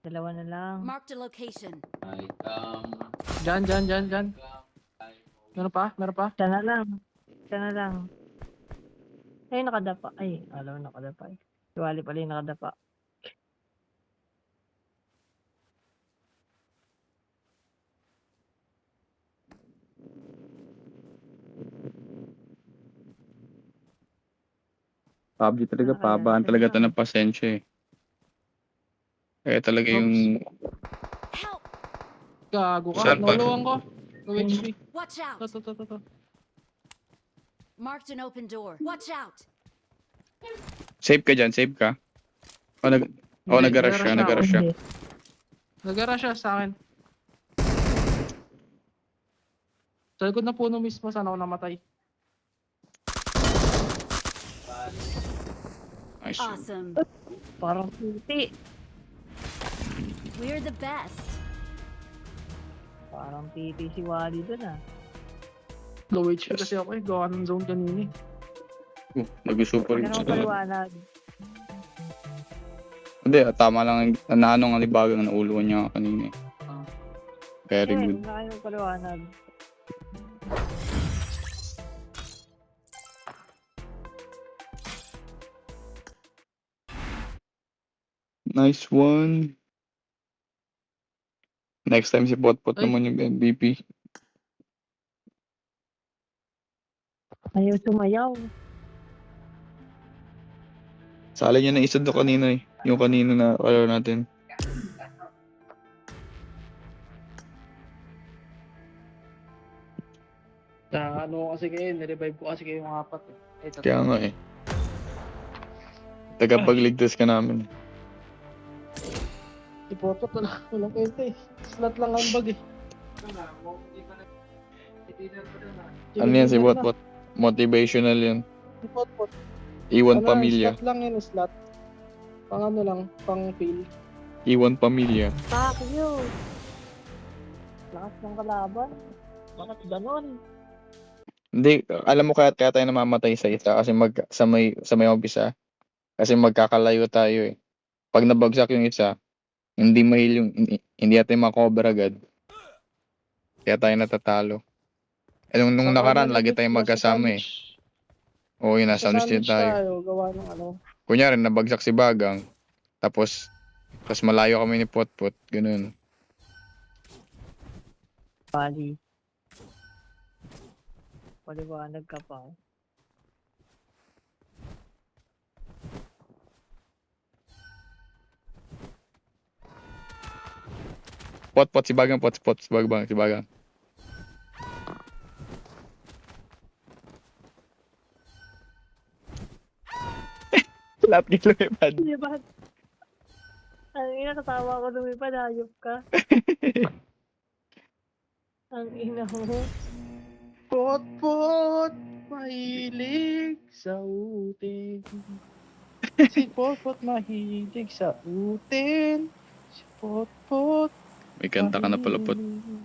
Dalawa na lang. Marked a location. Dyan. Meron pa? Isa na lang. Ay, nakadapa. Ay, alam mo nakadapa eh. Si Wally pala yung nakadapa. PUBG talaga, Kaya pahabaan talaga ito ganun. ng pasensya eh. Kaya talaga yung... Help! Gago ka. Saan pa? Nauluan ko. No HP. Watch out! To. Marked an open door. Watch out! Save ka dyan, save ka. Hindi, Nag-rush siya. Hindi. Nagara siya sa akin. Sa likod na puno mismo, sana ako namatay. Nice. Awesome. Parang puti. We're the best. Parang piti si Wally dun ah. Low HP kasi ako eh. Gawa ng zone kanina eh. Nag-super Pero sila. paliwanag. Hindi, tama lang. Naano nga libagang nauluan niya kanina eh. Ah. Very Eh, good. na kayo paliwanag. Nice one. Next time si Potpot Ay. naman yung MVP. Ayaw sumayaw. Sala niya na isa doon kanina eh. Yung kanina na kalaro natin. Sa ano kasi kayo, nirevive ko kasi kayo yung apat eh. Kaya nga eh. Tagapagligtas ka namin. Si Potot walang kwenta eh. Slot lang ang bag eh. Ano yan si Potpot? Motivational yan. Si Potpot. Iwan pamilya. Slot lang yun, slot. Pang ano lang, pang fail. Iwan pamilya. Fuck you. Lakas ng kalaban. Bakit ganon? Hindi, alam mo kaya tayo namamatay sa isa kasi sa may umpisa. Kasi magkakalayo tayo eh. Pag nabagsak yung isa, hindi hindi natin makover agad. Kaya tayo natatalo. Eh, nung nakaraan, lagi tayong magkasama eh. Oo, yun, nasa Sa din sandwich tayo. gawa ng ano. Kunyari, nabagsak si Bagang, tapos malayo kami ni Potpot, ganun. Wally. Paliwanag ka pa. Potpot, si Bagang, Potpot, si Bagang. Lahat kilo eh, pad. Di ba? Ang ina, kasama ko lumipad, hayop ka. Ang ina mo. Potpot, mahilig sa utin. Si Potpot mahilig sa utin. Si Potpot May kanta ka na pala, Pot. mahilig.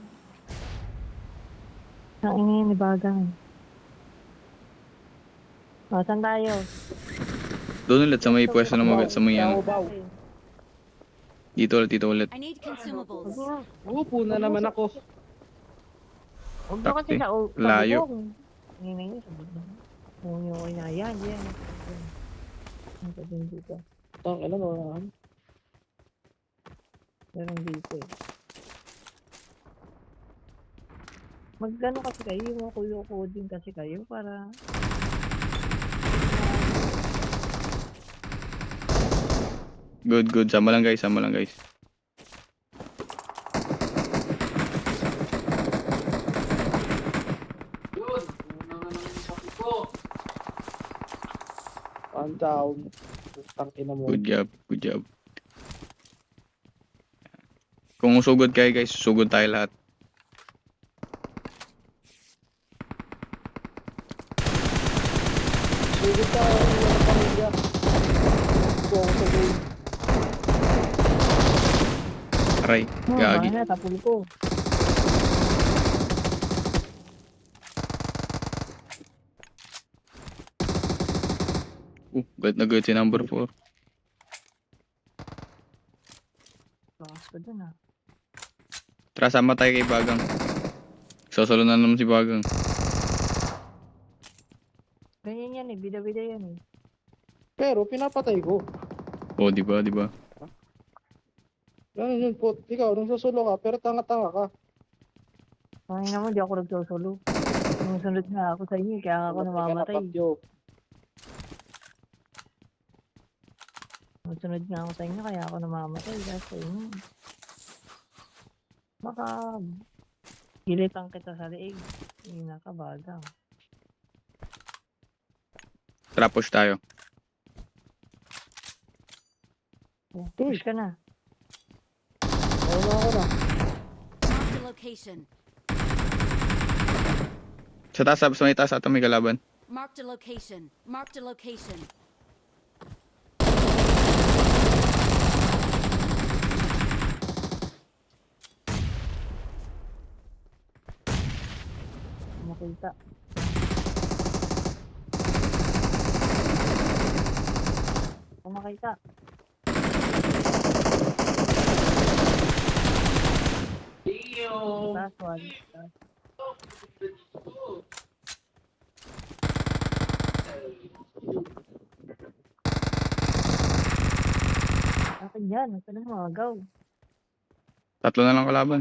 Ang ina ni Bagang. O, saan tayo? Doon ulit sa may pwesto na sa may ano. Baw. Dito ulit. I need consumables. Upo na naman ako. Huwag na kasi Takti. sa Layo. bubong. Ang ina niya sa bubong. Huwag ko na. Yan. Ang sabihin dito. Tang, alam mo, Meron dito eh. Magano kasi kayo, yung kuyo din kasi kayo para Good. Sama lang guys. Yun, una nga naman yung pati ko. one down. Tang ina mo. Good job. Kung usugod kayo guys, susugod tayo lahat. Sugod ka, wala pamilya. Go ako sa game. Aray, gagi. na, tapul ko. Good na good si number 4. Lakas ko dun ah. Tara, sama tayo kay Bagang. Sosolo na naman si Bagang. Ganyan yan eh, bida-bida yan eh. Pero pinapatay ko. Oh, di ba? Ganun yun, Pot. Ikaw, nung susulo ka, pero tanga-tanga ka. Ang ina mo, di ako nagsosolo. Sumusunod nga ako sa inyo, kaya nga ako namamatay. Sumusunod nga ako sa inyo, kaya ako namamatay. Dahil sa inyo. Baka gilitan kita sa leeg. Hindi na ka baga. Tara, push tayo. Push ka na. Ako na. Mark the location. Sa may taas ata may kalaban. Mark the location. Makita. Kung makita. Damn! Taas, wag. Taas. Akin yan. Ito na mga agaw. Tatlo na lang kalaban.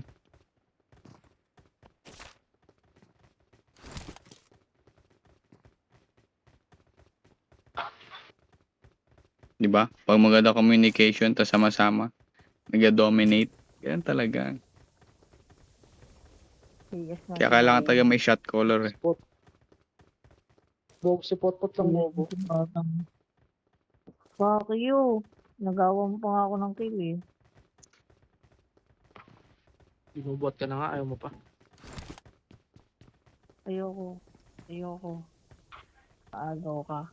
Di ba? Pag maganda communication, tas sama-sama, nag-dominate. Ganyan talaga. CS na. Kaya kailangan talaga may shot caller. Spot. Bob, si Potpot lang bobo. Fuck you. Nagawa mo pa nga ako ng kill eh. Binubot ka na nga, ayaw mo pa. Ayoko. Agaw ka.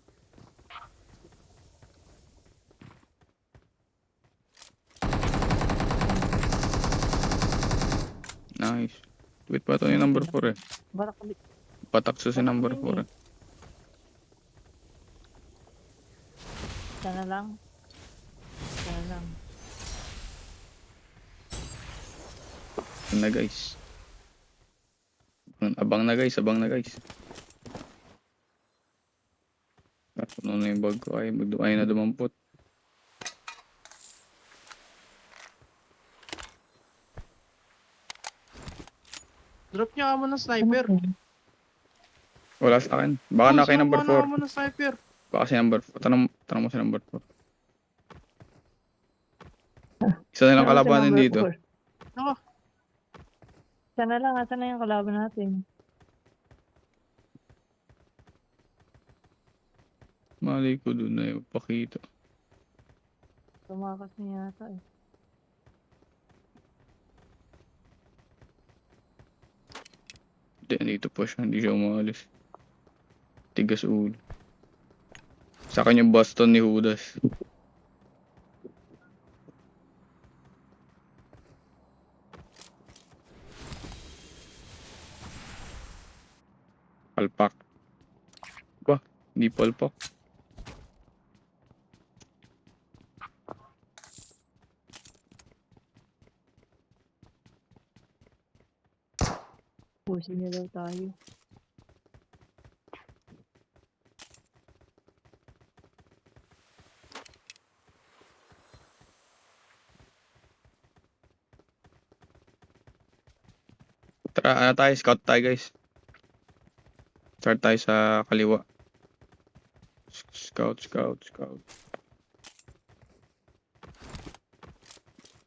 Nice. Wait pa ito yung number 4 eh. Barak Patakso si number 4 eh. Sana lang. Yun na guys. Abang na guys. Ano na yung bag ko ay na dumampot. Drop niya mo ng sniper. Wala sa akin. Baka na kay number 4. mo ng sniper. Baka si number 4. Tanong mo si number 4. Isa na lang kalabanin dito. Sana lang, asan na yung kalaban natin? Mali ko dun na yung pakita. Tumakas niya yata eh. Dito pa siya, hindi siya umalis. Tigas ulo. Sa akin yung Boston ni Judas. Palpak. Ba, hindi palpak. Pusin niya daw tayo. Tara, ano tayo? Scout tayo, guys. Start tayo sa kaliwa. Scout.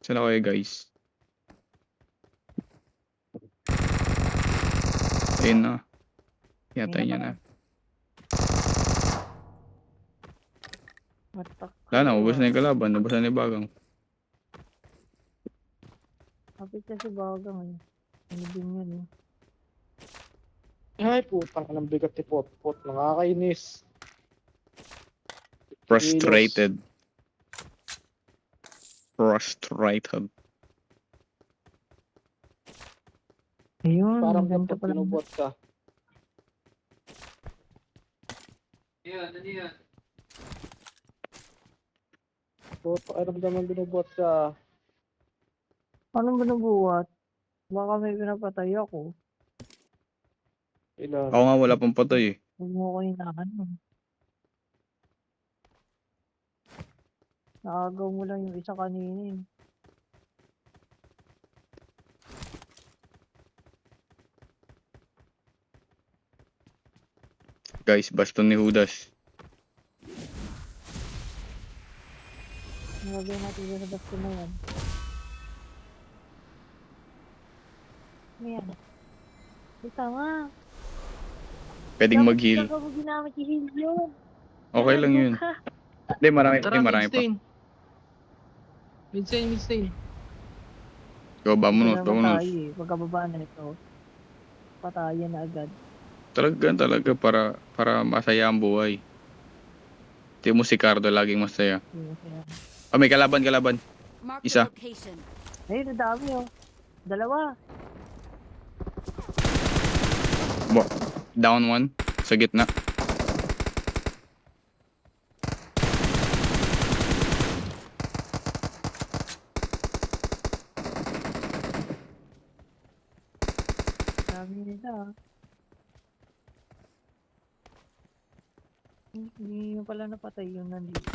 Saan na kayo, guys? Ayun na. Yata niya na. Matak. Wala na, ubos na yung kalaban. Ubos na yung bagang. Kapit na si Bagang eh. Ano din yun eh. Ay, putang ka ng bigat ni Potpot. Nakakainis. Frustrated. Ayun, Parang ganito dapat pala. binubot ka. Ano yan? Puto, ay naman binubot ka. Anong binubuhat? Baka may pinapatay ako. Ilan? Ako nga wala pang patay eh. Huwag mo ko inaano. Naagaw mo lang yung isa kanina eh. Guys, baston ni Judas. Nilagay natin dyan sa basket na yan. Ano yan? Ay, tama. Pwedeng mag-heal. Dapat mo ginamit i-heal yun. Okay lang yun. Gago ka. Hindi, marami Tara, pa. Midstain. Go, Ito vamonos. naman tayo eh. Pagkababa na ito, patayan na agad. Talaga para masaya ang buhay. Di mo si Cardo laging masaya. Yun, kaya. Ah, may kalaban. Mark Isa. the location. Ayun, ang dami oh. Dalawa. Down one. Sa gitna. Dami nila ah. Hindi nyo pala napatay yung nandito.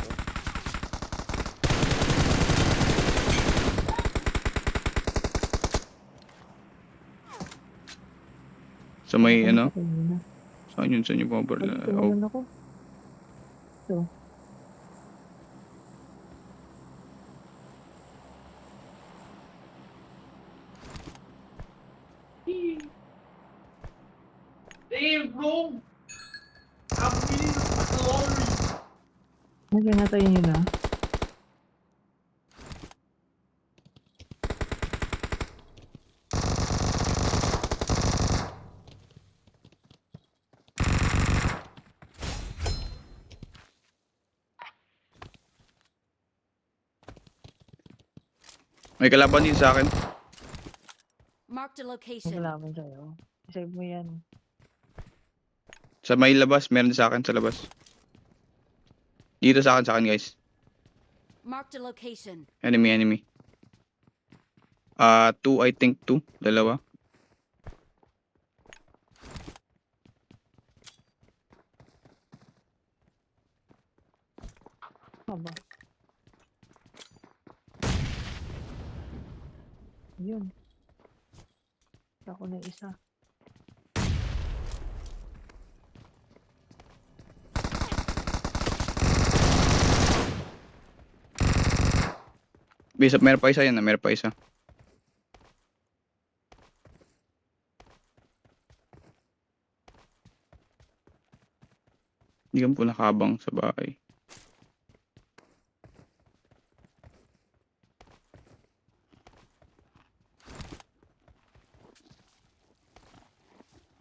Sa may ano? Napatay nyo na. Saan yung bomber? Ay, ito Oh, naman ako. Ito. Damn, bro! I'm feeling glory! Naginatay nyo na. may kalaban din sa akin. Mark the Ang location. kalaban sa'yo. Save mo yan. Sa may labas, meron din sa akin sa labas. Dito sa akin guys. Mark the location. Enemy. Two, I think two. Dalawa. Aba. Yun. Ako na isa. Bisa, meron pa isa yan. Meron pa isa. Hindi ka po nakabang sa bahay.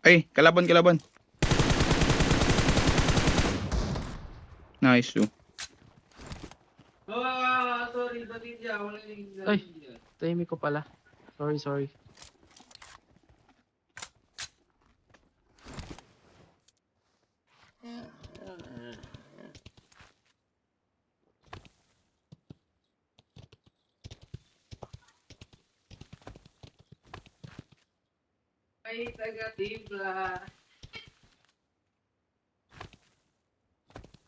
Ay, kalaban, kalaban. Nice, oh. Sorry, Batidya. Wala yung Ay. Tahimik ko pala. Sorry. Ay, taga-timpla.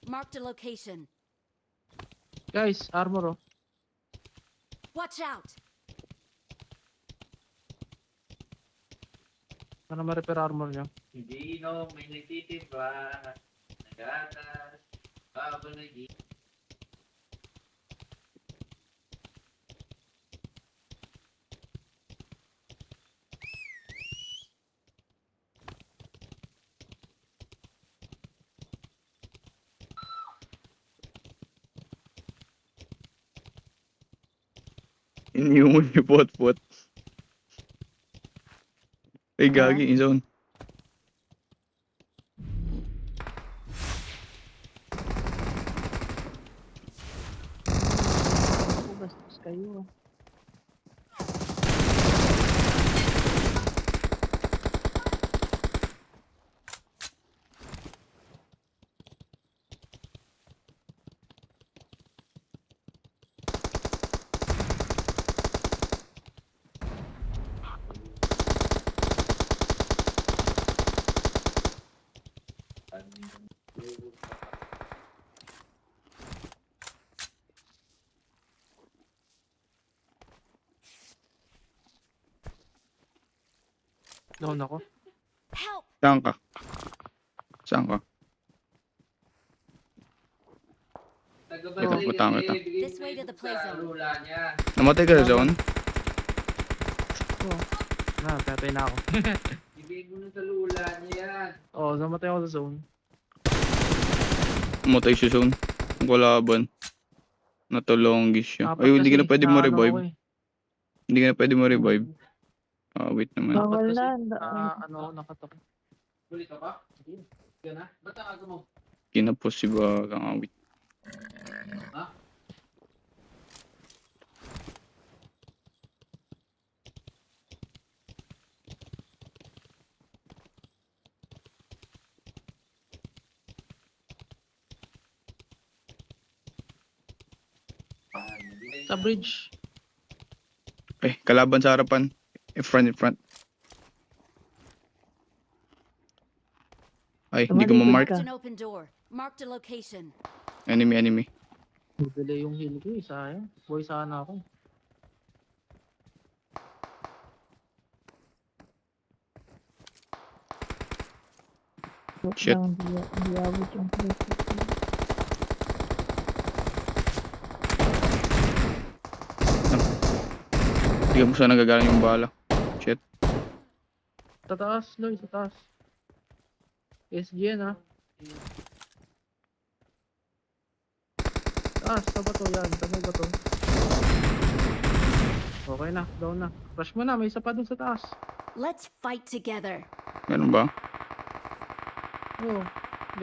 Marked a location. Guys, armor oh. Watch out! Para ma-repair armor niya. Hindi inom, may nagtitimpla. Nagatas. Babo na Iniumon yung pot-pot. Ay, gagi, in zone. Bastos kayo. Doon ako. Help! Saan ka? Saan ka? Ito, putang ito. This way to the play zone. Lula niya. Namatay ka sa zone? Patay na ako. Ibig mo na sa lula niya yan. Oh, namatay ako sa zone. Namatay sa zone. Ang kalaban. Natulonggis siya. Apat Ay, hindi ka na kasi, pwede naano mo-revive. ako eh. Hindi ka na pwede mo-revive. Ah, wait naman. Apat Bawal kasi, na. ano, nakatak. Huli ka pa? Hindi. Yan na. Ba't ang aga mo? Kinapos si Bagang awit. Ha? Sa bridge. Ay, kalaban sa harapan. In front. Ay, hindi ko Tumalikod ma-mark. ka. Marked an open door. Marked a location. Enemy. Bibili yung heal ko eh, sayang. Boy sana ako. Shit. Di abot yung place. Hindi ka mo saan nagagaling yung bala. Shit. Sa taas, Loy, sa taas. SGN ha. Taas, sa bato yan. Sa may bato. Okay na, down na. Rush mo na, may isa pa dun sa taas. Let's fight together. Ganun ba? Oo.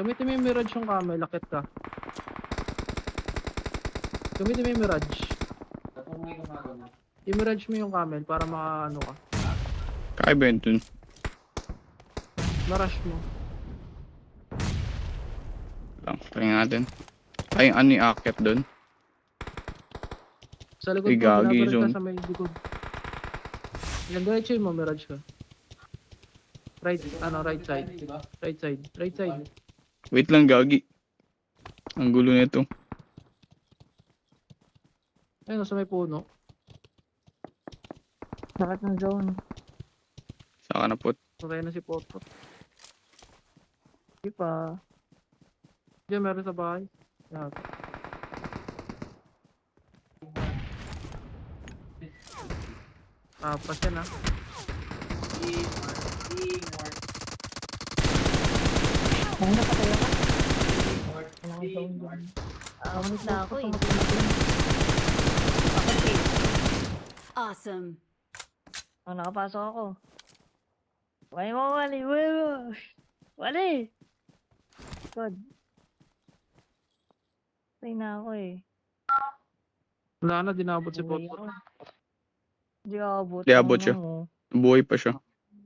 Gamitin mo yung Mirage yung kamay, lakit ka. Gamitin mo yung Mirage. Tapos may gumagawa. I-Mirage mo yung camel para makaano ka. Kakaiba yun dun. Ma-rush mo. Lang, tingnan natin. Ay, ano yung akit dun? Sa likod Ay, mo, gagi, binabaril zone. ka sa may likod. Ilang diretso mo, Mirage ka. Right side. Right side. Wait lang, gagi. Ang gulo nito. Ayun, sa may puno. Sakit ng zone. Saka na po. Patay na si Potpot. Di pa. Diyan, meron sa bahay. Yata. Pas yan ha. Ano na pataya ka? Wala kang zone dyan. Amunit na ako eh. Bakit eh? Awesome. Nakapasok ako. Wali mo, wali. Wali. God. Patay na ako eh. Wala na, dinabot si Buhay Potpot. ako. Hindi ako abot. Di abot siya. Mo. Buhay pa siya.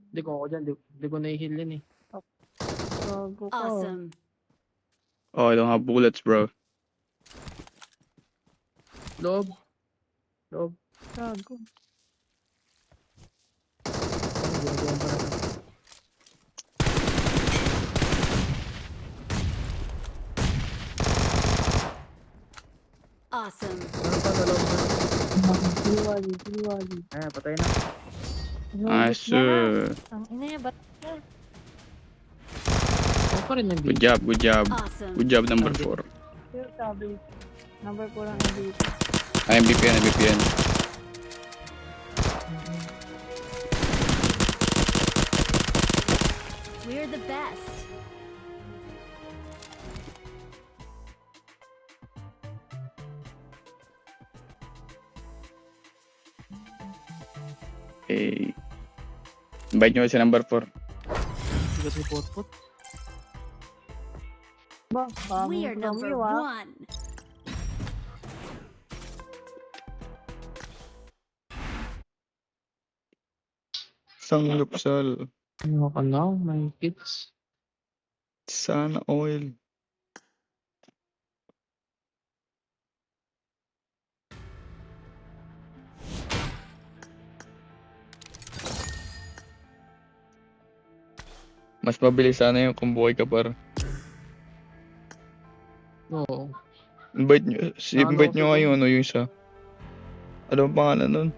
Hindi ko ako dyan, di ko na-heal yan eh. Gago ko. Awesome. Oh, I don't have bullets, bro. Loob. Loob. Gago. Ano, ginagawa pa na. Awesome. Ano pa, loob na. Siliwali, siliwali. Eh, patay na. Nice. Ang ina niya, ba't na? Ano pa rin yung Good beat? job, good job. Awesome. Good job, number 4. Sure, sabi. Number 4 lang ang dito. Ay, MVP yan, MVP yan. We're the best. Okay. Invite nyo si number 4. Hindi kasi Potpot. Ba, We are number ah. 1. Sanglupsal. Ano ka na, my kids? Sana oil. Mas mabilis sana yung kung buhay ka par. Oo. Invite nyo, Ano invite nyo kasi nga yung ano yung isa. Ano ang pangalan nun?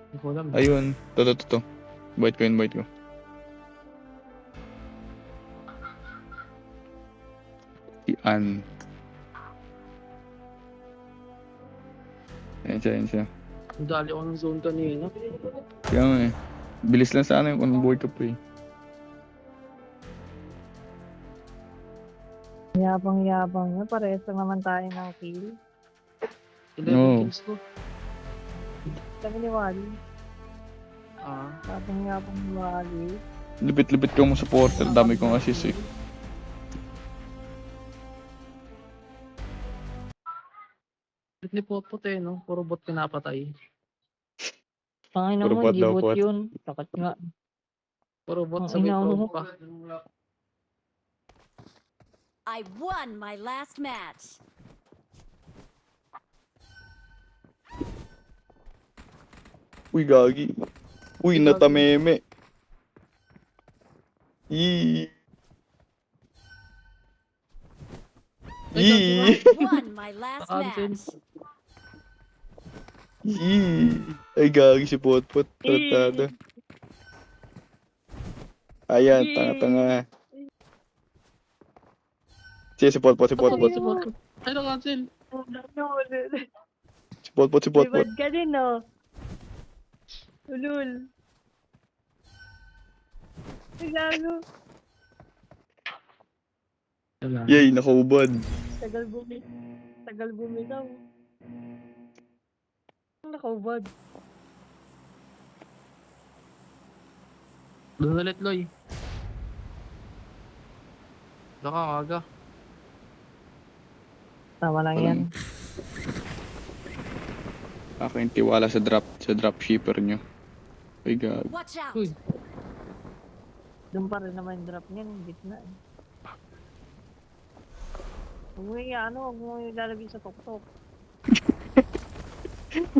Hindi ko alam. Ayun. To. Invite ko. Si Ann. Ayan siya. Ang dali ako ng zone kanina. Kaya nga eh. Bilis lang sana yung kung buhay ka pa eh. Yabang niya. Parehas lang naman tayo ng kill. 11 Oo. kills ko. Sabi ni Wally. Ah. Yabang ni Wally. Libit-libit ka mo supporter. Dami kong assist eh. Bit ni Potpot eh, no? Puro bot pinapatay. Pangina Puro mo, bot hindi daw, bot bot. yun. Takat nga. Puro bot Ang sa may ina mo. probe pa. I won my last match. Uy, gagi. Uy, natameme. Yee. Yee. I won my last Cancel. match. Yee. Ay, gagi si Potpot. Tartada. Ayan, tanga-tanga. Si Potpot. Si Potpot. Ay, na-cancel. Si Potpot. Libad ka din, no? Ulul. Ay, gago. Wala. Yay, nakaubad. Tagal bumitaw. Nakaubad. Doon ulit, Loy. Nakakaga. Tama lang yan. Aking tiwala sa drop shipper nyo. Ay, gagi. Watch out. Uy. Doon pa rin naman yung drop niyan. Gitna eh. Huwag mo huwag mo ilalagay sa tuktok.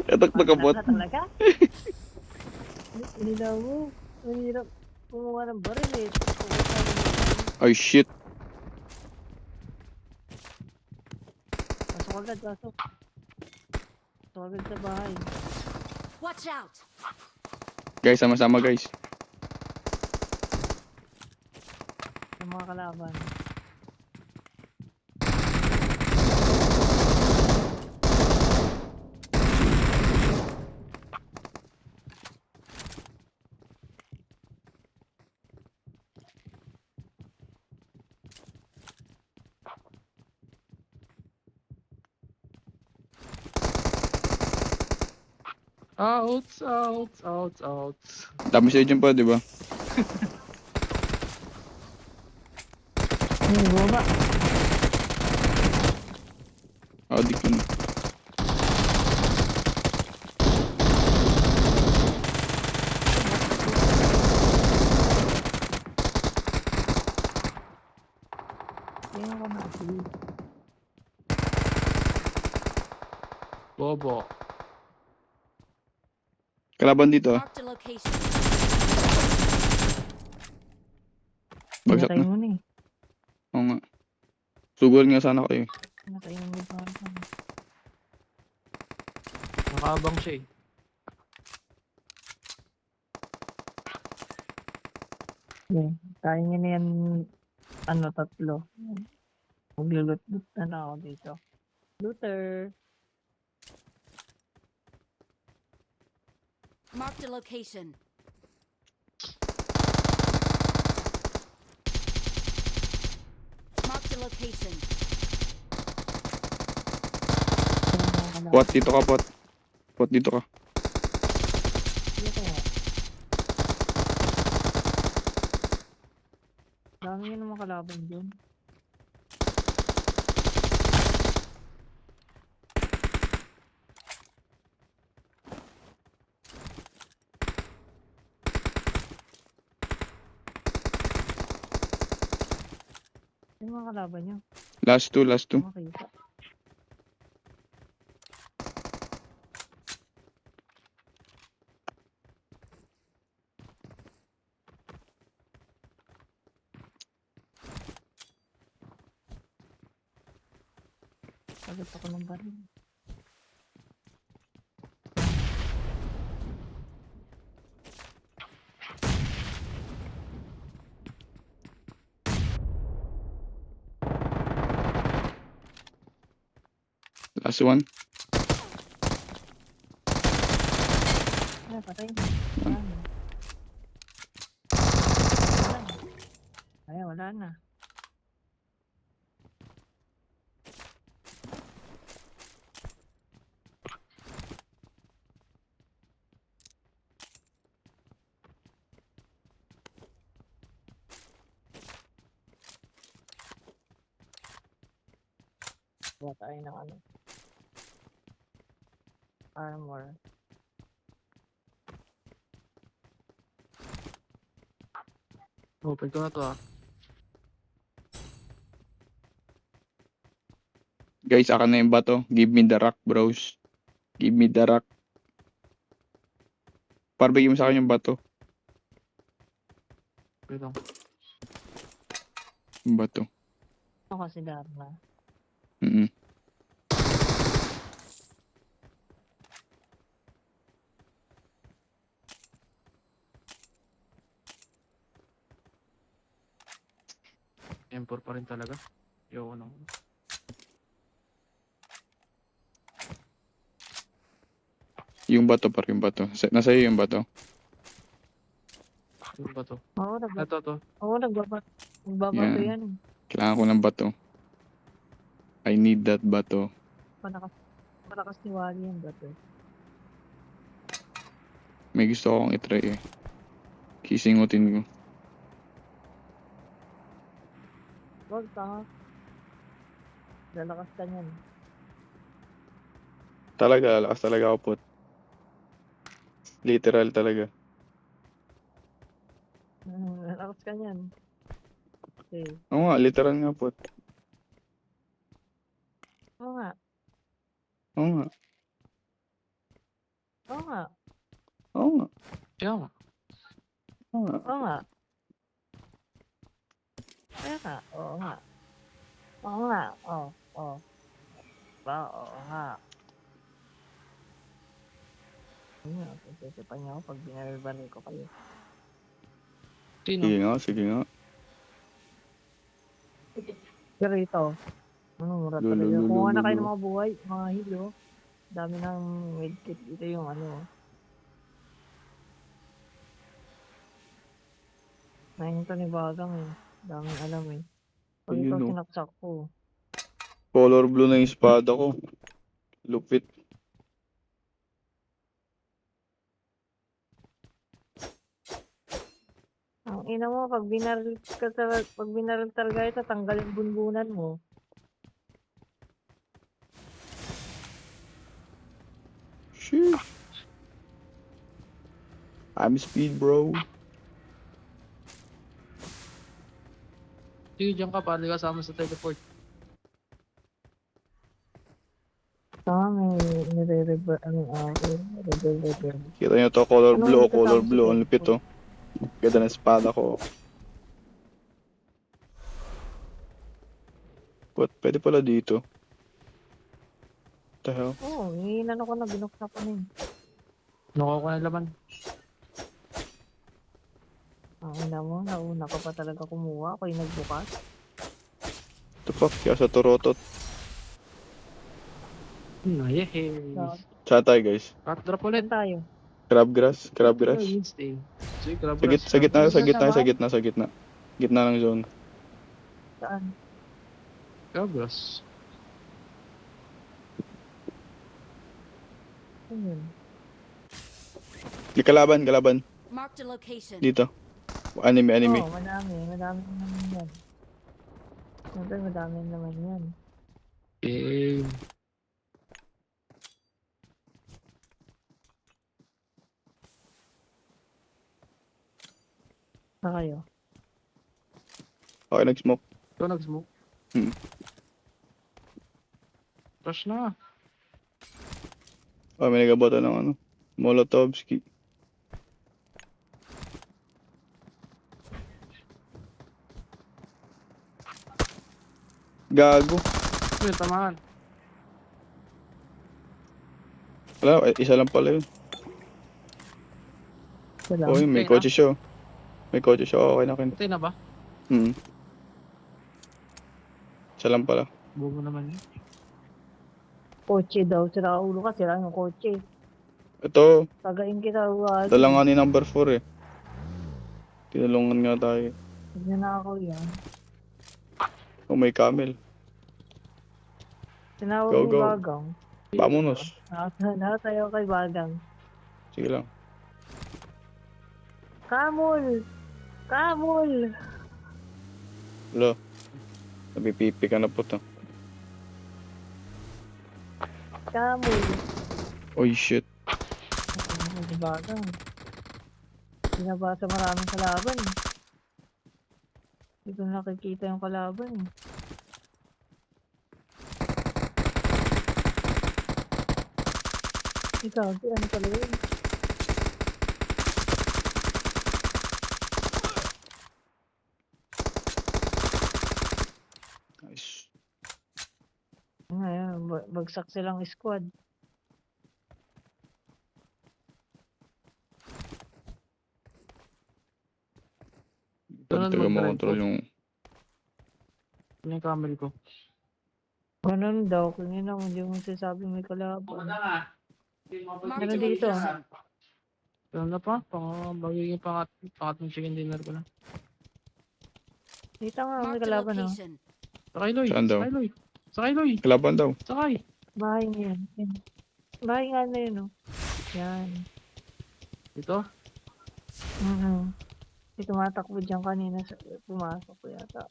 Etak na kabot. Talaga? Hindi mo. Mahirap kumuha ng baril eh. Ay, shit. Pasok agad, pasok. Pasok agad sa bahay. Watch out. Guys, sama-sama guys. Sa mga kalaban. Outs, outs, outs, outs. Dami sa'yo dyan pa, di ba? Baba. Adik yun. Tingnan ko na. Bobo. Kalaban dito ah. Marked a location. Bagsak Pinatay na. mo na eh. Oo nga. Sugol nga sana kayo. Pinatay mo na parang. Nakabang siya eh. Okay. Kaya niya na yan, ano, 3. Maglulot-lut na ako dito. Looter. Marked a location. Marked a location. Pot, dito ka, pot. Pot, dito ka. Dito nga. Dami nga naman kalaban dyan. Yung mga kalaban nyo. Last two, last two. Makita. Sagot ako ng baril. Last one. Ay, patay na. Wala na. Wala na. Ay, wala na. Wala tayo ng ano. Armor. Open ko na to ah. Guys, akin na yung bato. Give me the rock, bros. Give me the rock. Parbigay mo sa akin yung bato. Wait lang. Yung bato. Ako kasi Darna. Mm. M4 pa rin talaga. Yo, ano. Yung bato, par yung bato. Nasa iyo yung bato. Ano ba to? Oo, Ito to. nagbabato Yan. yan. Kailangan ko ng bato. I need that bato. Palakas ni Wally yan bato. May gusto akong itry eh. Kisingutin ko. Wag ka. Lalakas ka niyan. Talaga, lakas talaga ako, pot. Literal talaga. Lalakas ka niyan. Okay. Oo nga, literal nga, pot. Oo nga. Oo nga. Oo nga. Oo nga. Kaya nga. Oo nga. Oo nga. Kaya nga. Oo nga. Oo nga. Oo. Oo. Ba, oo nga. Sisipan niyo ako pag binaril ko kayo. Sino? Sige nga, sige nga. Pero ito, ano, mura Lulu, talaga. lulu, Kumuha na kayo lulu. ng mga buhay, mga hilo. Dami ng medkit. Ito yung ano. Nahinto ni Bagang eh. Daming alam eh. Pag ito Ayun, oh. sinaksak ko. Color blue na yung espada ko. Lupit. Ang ina mo, pag binaril talaga ito, tanggalin bunbunan mo. Sheesh. I'm speed, bro. Sige, diyan ka, paano kasama sa teleport? May nire-rever, rebel. Kita nyo to, color Anong blue, hindi color kasama sa blue. Ang lupit teleport? to. Ganda ng espada ko. What? Pwede pala dito. What the hell? Oo, inano ko na, binuksan ko na yun. Nakuha ko na laman. Ang ina mo, nauna ka pa talaga kumuha. Ako yung nagbukas. What the fuck? Kaya sa Torotot. Yehey. Saan tayo, guys? Cut drop ulit. Saan tayo? Crabgrass? Crabgrass? Sige, crab Sa gitna, sa gitna, sa gitna, sa gitna. Gitna ng zone. Saan? Crabgrass. Saan yun? Di kalaban, kalaban. Marked a location. Dito. Anime, anime. Oo, madami naman yan. Siyempre, madami naman yan. Okay. Saan kayo? Okay, nag-smoke. Ikaw nag-smoke. Hmm. Rush na. Oh, may nagabota ng ano. Molotovski. Gago. Sige, tamahan. Wala, isa lang pala yun. Wala. Oh, may Okay na. kotse siya. May kotse siya. Okay na akin. Patay na ba? Isa lang pala. Bobo naman yun. Kotse daw. Sira ulo ka. Sira yung kotse. Ito, Tagain kita. Wala. dala nga ni number 4 eh. Tinulungan nga tayo. Tignan na ako yan. Oh, may camel. Tinawag Go, ni go. Bagang. Vamonos. Nakatayo kay Bagang. Sige lang. Kamul! Kamul! Hello. Nabipipi ka na po to. Kamul! Oy, shit. Si Bagang. Binabasa maraming kalaban. Hindi ko nakikita yung kalaban. Ikaw, ano talaga yun? Nice. Ngayon, bagsak silang squad. Ganun Taga mag-drive makontrol ko. yung... Ano yung camel ko? Ganun daw, kanina mo, hindi mo sasabing may kalaban. Marked Meron a dito. location. Ganun na pa? Magiging pangatong chicken dinner ko na. Dito nga, may Marked a kalaban oh. location. Sakay, Loy. Saan daw? Sakay, Loy. Sakay, Loy. Kalaban daw. Sakay. Bahay niya yan. Yan. Bahay nga na yun oh. Yan. Dito? May tumatakbo dyan kanina. Pumasok ko yata.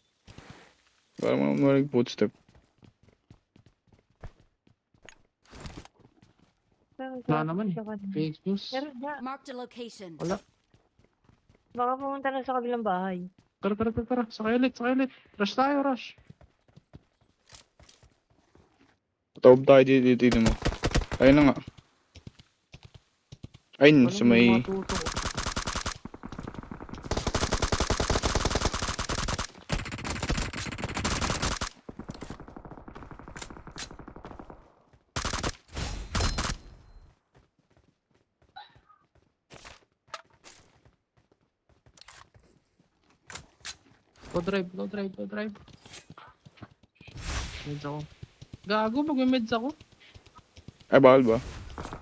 Parang mga footstep. Pero, Wala naman eh. siya kanina. Fake news. Pero na, Marked a location. Wala. baka pumunta na sa kabilang bahay. Tara. Sakay ulit, sakay ulit. Rush tayo, rush. Taob tayo dito mo. Ayun na nga. Ayun, sa may... Matuto. Go drive. Meds ako. Gago, mag-meds ako. Ay, bawal ba?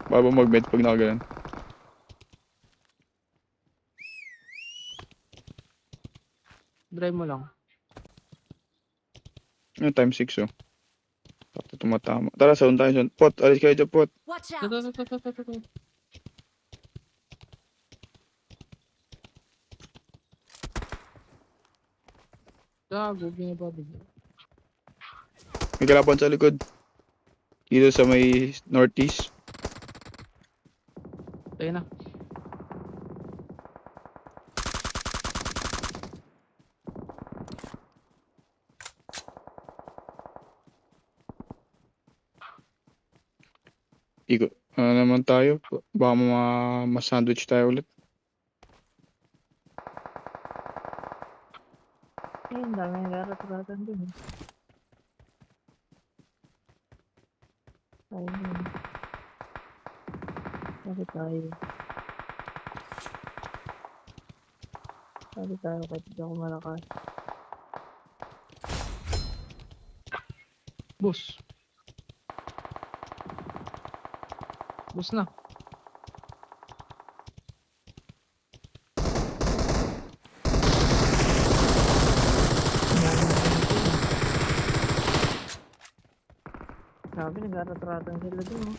Bawal ba mag-med pag nakagalan? Drive mo lang. Ano, time 6 oh. Tapos tumatama. Tara, sound tayo. Sound. Pot, alis kayo dyan, pot. Watch Ito. out. Gago, binaba bigla. May kalaban sa likod. Dito sa may northeast. Tayo na. Iko. Ano naman tayo? Baka ma-sandwich tayo ulit. Ayun, dami nagkarat-ratan dun. Ayun. Sabi tayo. Sabi tayo kahit hindi ako malakas. Boss. Boss na. Sabi nagkarat-ratan sila dun. Oh.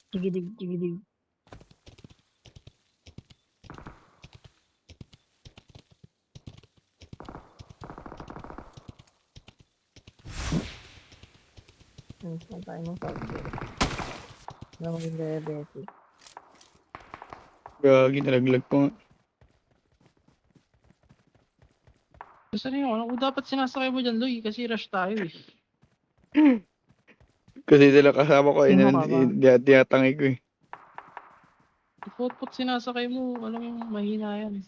Chigidig, chigidig. Saan tayo ng subject? Wala maging diabetic. Gagi, nalaglag pa nga. Basta rin yung ano, kung dapat sinasakay mo dyan, Loy, kasi rush tayo eh. Kasi sila kasama ko, Sino ka ba? tinatangay ko eh. Ipot-pot sinasakay mo, alam mo, mahina yan.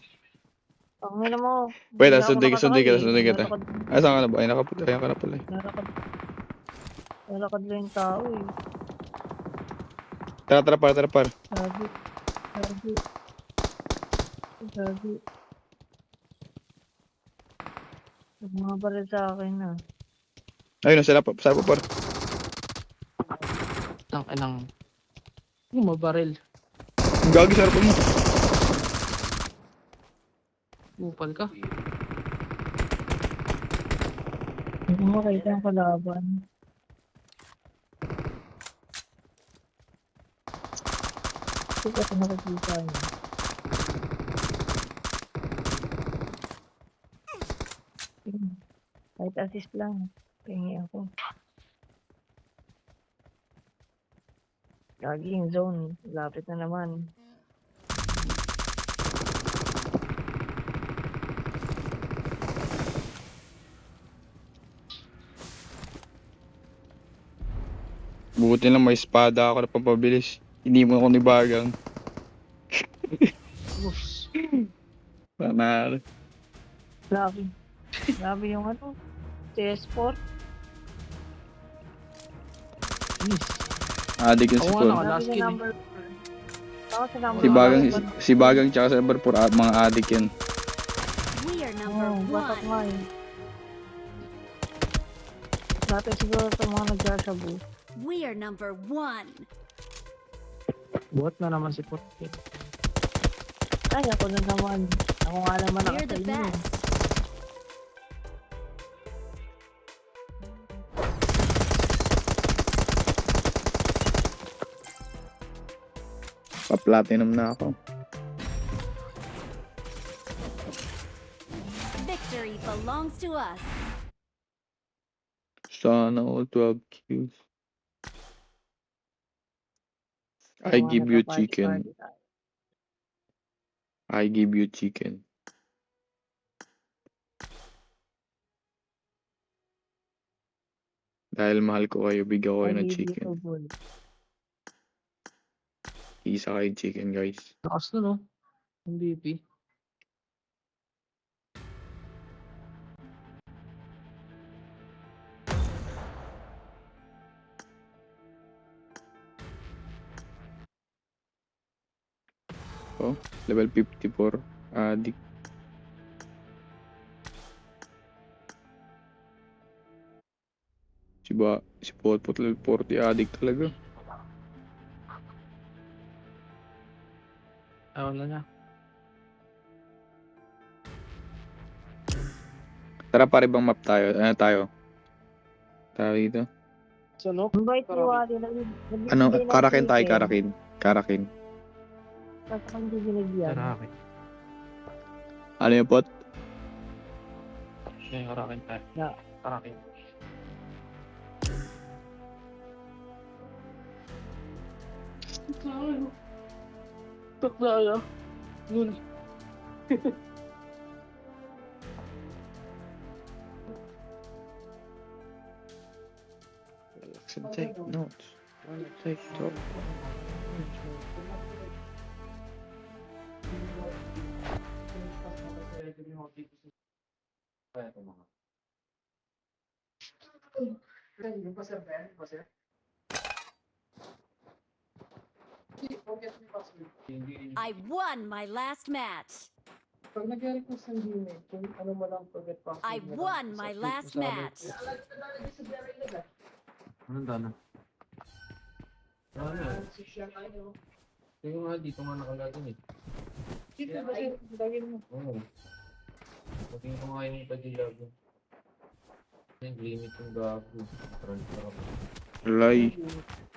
Ang ina mo. Wait, Hindi ako sunday nakasakay kita, eh. sunday kita. Lalakad, Ah, saan ka na ba? Ay, nakapunta. Ayan ka na pala eh. lalakad. Lalakad lang yung tao eh. Tara, par. Sabi. Sabi. Sabi. Huwag mga baril sa akin ah. Ayun, sila pa, par. Ang ilang, mabaril. Gagi, sarap mo. Upal ka. Hindi ko makita ang kalaban. Hindi kasi nakikita niya. Kahit assist lang. Pingi ako. Lagi yung zone. Lapit na naman. Buti lang may espada ako na pampabilis. Hindi mo ako nibagang. Boss. Panalo. Grabe. Grabe yung ano. CS4. Miss. Adik yung si Oo nga, Paul. Last Grabe kill yung eh. number. Ako sa number. Si Bagang tsaka si Everpur, mga adik yan. We are number Oo, batak one. nga eh. Dati siguro sa mga nagsasabu. We are number one. Buhat na naman si Pot. Ay, ako na naman. Ako nga naman We're ako sa the inyo. best. Pa-platinum na ako. Victory belongs to us. Sana all 12 kills. I Ako nga give you nagpa-party-party chicken. tayo. I give you chicken. Dahil mahal ko kayo, bigyan ko kayo I ng give you chicken. food. Isa kayo chicken, guys. Lakas na no. Ang BP. Level 54. Adik. Si Potpot level 40. Adik talaga. Ayaw na niya. Tara pare, ibang map tayo. Ano tayo? Tayo dito. Sunok. Invite ni Karakin. Wally na Ano, nagbibigay ng Karakin tayo, chicken. Karakin. Karakin. Tapos kung hindi binigyan. Karakin. Ano yung pot? Okay, karakin tayo. Yeah. Karakin. Tak tayo. Yun. Take notes. Take notes. I won my last match. Pag nag-request ng Gmail, kung ano mo lang forget password. I mo lang, won sa my tweet mo last sa amin. match. Anong dana? Ano? Tingnan nga dito nga nakalagin eh. Dito ba siya? Lagin mo. Oo. Tingnan ko nga yung pag-ilag. Yung limit yung gago. Lay.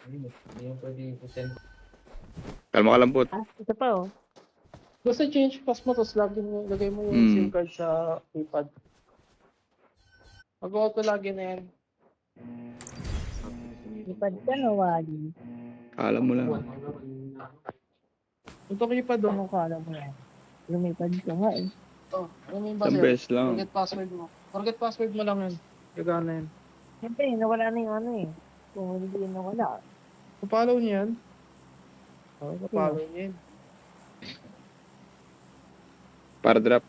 Hindi yung pwede i-send. Kalma ka lang, pot. Ah, ito pa oh. Basta change pass mo, tapos lagay mo yung SIM card sa keypad. Mag-auto login na yan. Lipad ka na, Wally. Kala mo lang. Ito keypad doon. Ano ka alam mo yan? Lumipad ka nga eh. Oh, ano yung Isang beses lang. Forget password mo. Forget password mo lang yan. Gagana yan. Siyempre, nawala na yung ano eh. Kung hindi nawala. Kapalaw niya yan. Oo, kapalaw niya yan. Para drop.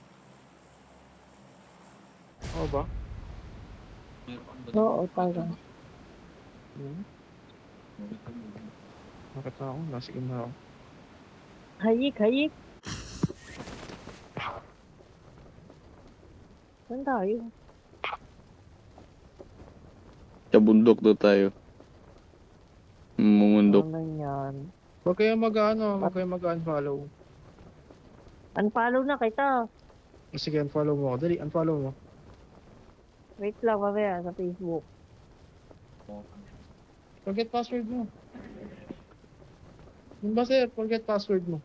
Oo ba? Oo, talaga. Bakit na ako? Nasigim na ako. Hayik, hayik. Saan tayo? Sa bundok doon tayo. Mumundok. Ano yan? Huwag kayo mag-unfollow. Unfollow na kita. Sige, unfollow mo ako. Dali, unfollow mo. Wait lang, mamaya sa Facebook. Forget password mo. Yun ba sir? Forget password mo.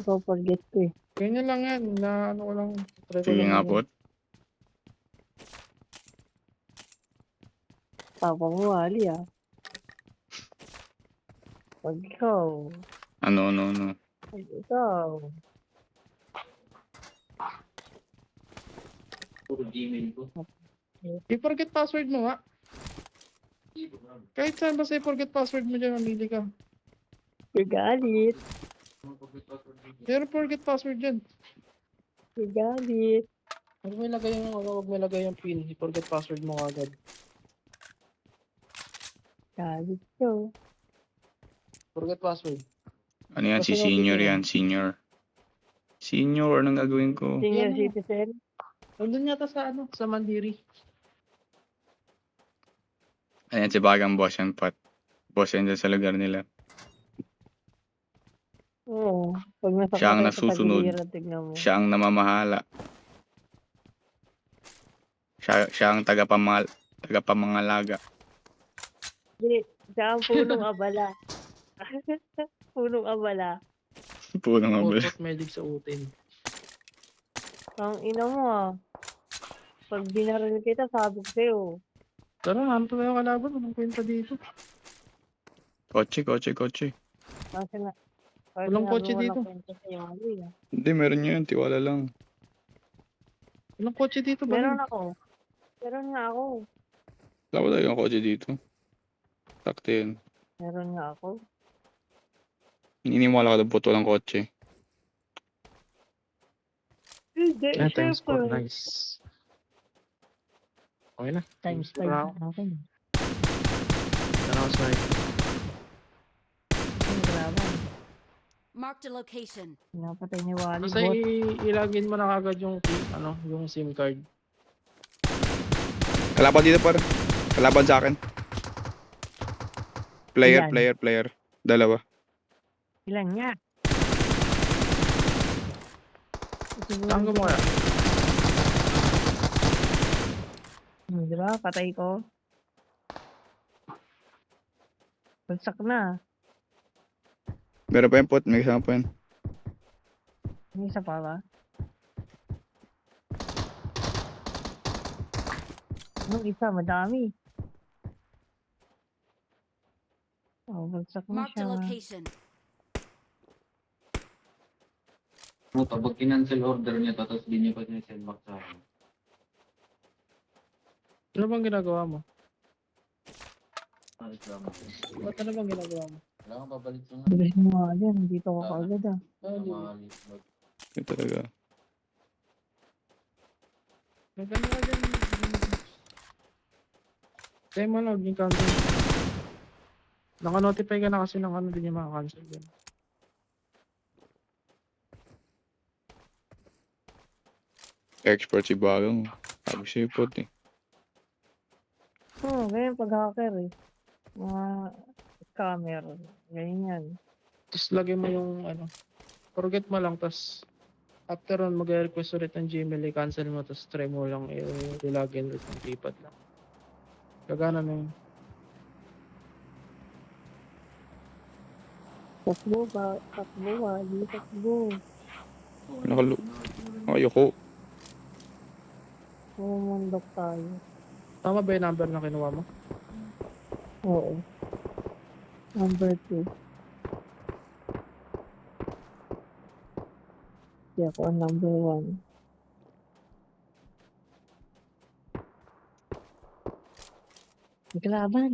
Ikaw forget ko eh. Ganyan lang yan. Na ano ko lang. Try ko Sige lang nga, yun. pot. Papa mo, Wally ah. Pag ikaw. Ano. Pag ikaw. I-forget password mo nga. Kahit saan basta i-forget password mo dyan, mamili ka. Galit. Pero forget password dyan. Galit. Huwag mo ilagay yung, huwag mo ilagay yung pin. I-forget password mo agad. Galit ko. Forget password. Ano yan? Si Basta senior natin yan. Senior. Senior, anong gagawin ko? Senior Yan, oh. citizen. Nandun yata sa ano, sa Mandiri. Ayan, si Bagang boss yan, pot. Boss yan dyan sa lugar nila. Oo. Pag nasa Siya ang sa nasusunod. tagiliran, tignan mo. Siya ang namamahala. Siya ang tagapamangalaga. Hindi. Siya ang punong abala. Punong abala. Puno nga ba? Otot medic sa utin. Ang ina mo ah. Pag binaril kita, sabi ko sa'yo. Tara, hanap tayo kalaban. Anong kwenta dito? Kotse. Kasi na. Walang kotse dito. Hindi, meron yan. Tiwala lang. Anong kotse dito ba? Meron ako. Meron nga ako. Wala ba tayong kotse dito? Sakto yan. Meron nga ako. Hininiwala ka daw po walang kotse. Hindi, Times 4, syempre. nice. Okay na. Times 5 Bravo. na ako. Tara ako snipe. Ang grabe. Marked a location. Pinapatay ni Wally. Basta Bot. ilagin mo na kagad yung yung SIM card. Kalaban dito par. Kalaban sa akin. Ilan? Player. Dalawa. Ilan nga? Saan mo kaya? Di ba? Patay ko. Bagsak na. Meron pa yung pot, may kasama pa yun. May isa pa ba? Anong isa? Madami. Oh, bagsak na Marked a siya. location. Puta, pag kinancel order niya, tapos di niya pa siya back sa akin. Ano bang ginagawa mo? Ay, salamat. Ba't ano bang ginagawa mo? Wala kang babalik sa nga. Bilis mo nga dyan. Dito ko kaagad ah. Tama, Yun talaga. Magkano ka dyan? Kaya mo lang, yung cancel. Naka-notify ka na kasi ng ano din yung mga cancel din. Expert si Bagang. Sabi sa'yo pot eh. Ganyan pag hacker eh. Mga scammer. Ganyan. Tapos lagay mo yung ano, forget mo lang, tapos after on mag-request ulit ng Gmail, i-cancel mo, tapos try mo lang i-login ulit ng keypad lang. Gagana na yun. Takbo ba? Takbo ba? Di takbo. Ayoko. Mumundok tayo. Tama ba yung number na kinuha mo? Oo. Number 2. Di ako ang number 1. Maglaban.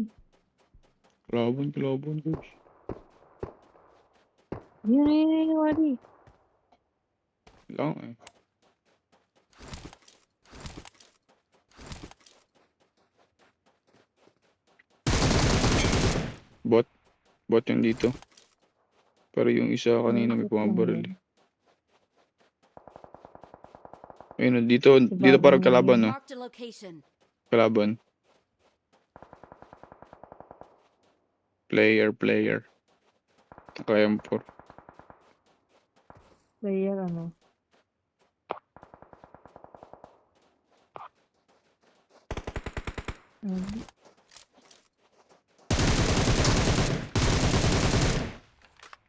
Kalaban, coach. Yun, Wadi. Lang eh. Bot. Bot yung dito. Pero yung isa kanina may pumabaril eh. Ayun, dito parang kalaban, no? Marked a location. Kalaban. Player. Naka-M4. Player ano?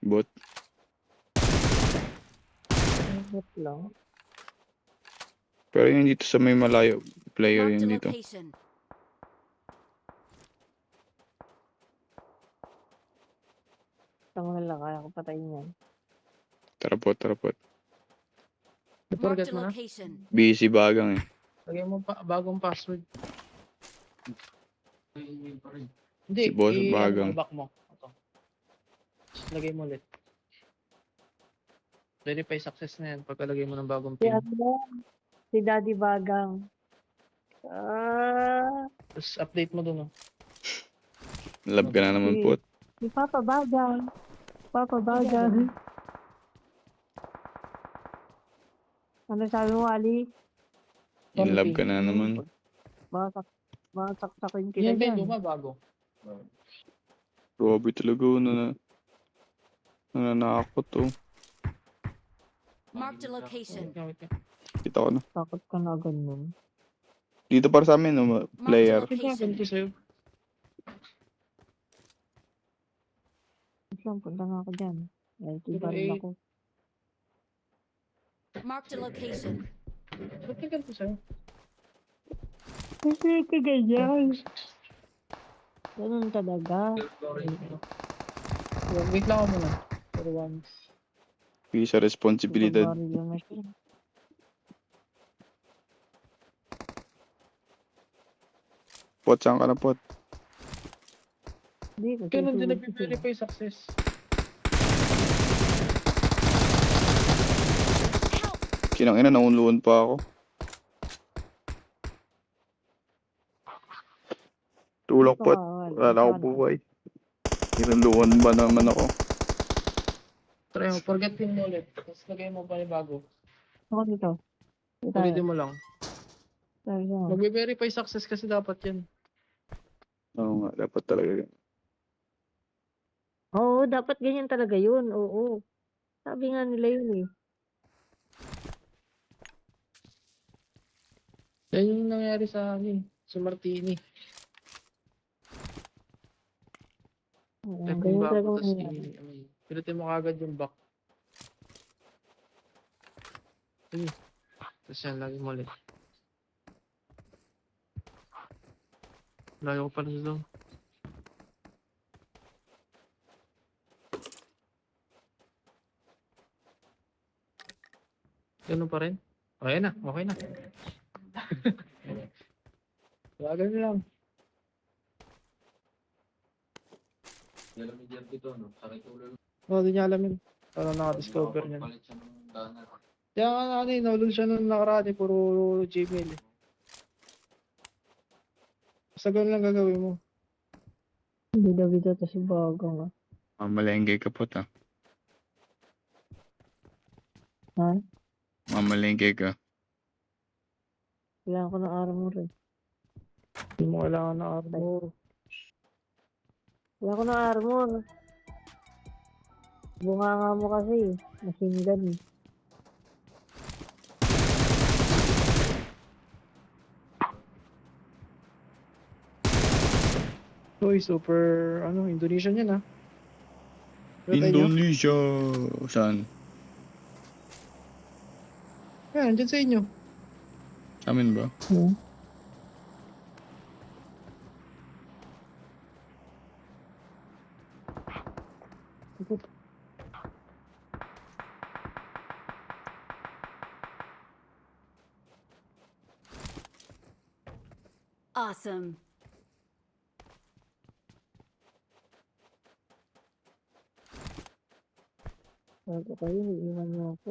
Bot. Bot lang. Pero yung dito sa may malayo. Player Marked yung a dito. location. Tama na lang. Kaya ko patayin yan. Tarapot. Marked Forget a mo na. location. Busy Bagang eh. Lagay mo bagong password. email pa rin. Hindi, Si Boss Bagang. back mo. Ito. Tapos lagay mo ulit. Verify success na yan pagkalagay mo ng bagong Si pin. ano? Si Daddy Bagang. Tapos update mo dun. Oh. Love ka na naman pot. Si Papa Bagang. Papa Bagang. Ano sabi mo, Ali? In love ka na naman. Saksakin kita Yan ba yung dyan. luma bago? Grabe talaga nananakot oh. Marked a location. Wait nga. Kita ko na. Takot ka na ganun. Dito para sa amin no, Marked a player. Bakit nga location. ganito sa'yo? Isang punta na ako dyan. LT pa rin ako. Marked a location. Ba't nga ganito sa'yo? Kasi ka ganyan. Ganun talaga. Wait lang ako muna. For once. Visa responsibilidad. Baril na siya. Pot, saan ka na pot? Hindi, kasi Ganun din tulog ko sila. nag-verify success. Kinang ina, naunluan pa ako. Tulak pot. Wala na ako buhay. Inunluan ba naman ako? Try mo, forget pin mo ulit. Tapos lagay mo pa bago. Ako dito. Dito tayo. Ulitin mo lang. Sabi ko. Magbe-verify success kasi dapat yan. Oo nga, dapat talaga yun. Oo, dapat ganyan talaga yun. Oo. Sabi nga nila yun eh. Yan yung nangyari sa amin. Si Martini. Type ng Ganyan back talaga mo, tapos mangyayari. pinutin mo kagad yung back. Sige. Tapos yan, lagi mo ulit. Layo ko pala sa zone. Ganun pa rin? Okay na, okay na. Lagan lang. Yan ang medium dito, no? Sakit ulo. Oo, di niya alam yun. Parang naka-discover niya. Palit siya ng dana. Kaya nga ano eh, naulol siya nung nakaraan eh, puro Gmail eh. Basta ganun lang gagawin mo. Bida-bida to si Bagang. Mamalengke ka po ta. Ha? Mamalengke ka. Kailangan ko ng armor eh. Hindi mo kailangan na armor. Kailangan ko ng armor. Bunganga mo kasi eh. Machine gun eh. Uy, super, ano, Indonesian yan ah. Pero tayo nyo? Indonesia. Saan? Yan, dyan sa inyo. Sa amin ba? Hmm. Awesome. Bago kayo, iiwan niyo ako.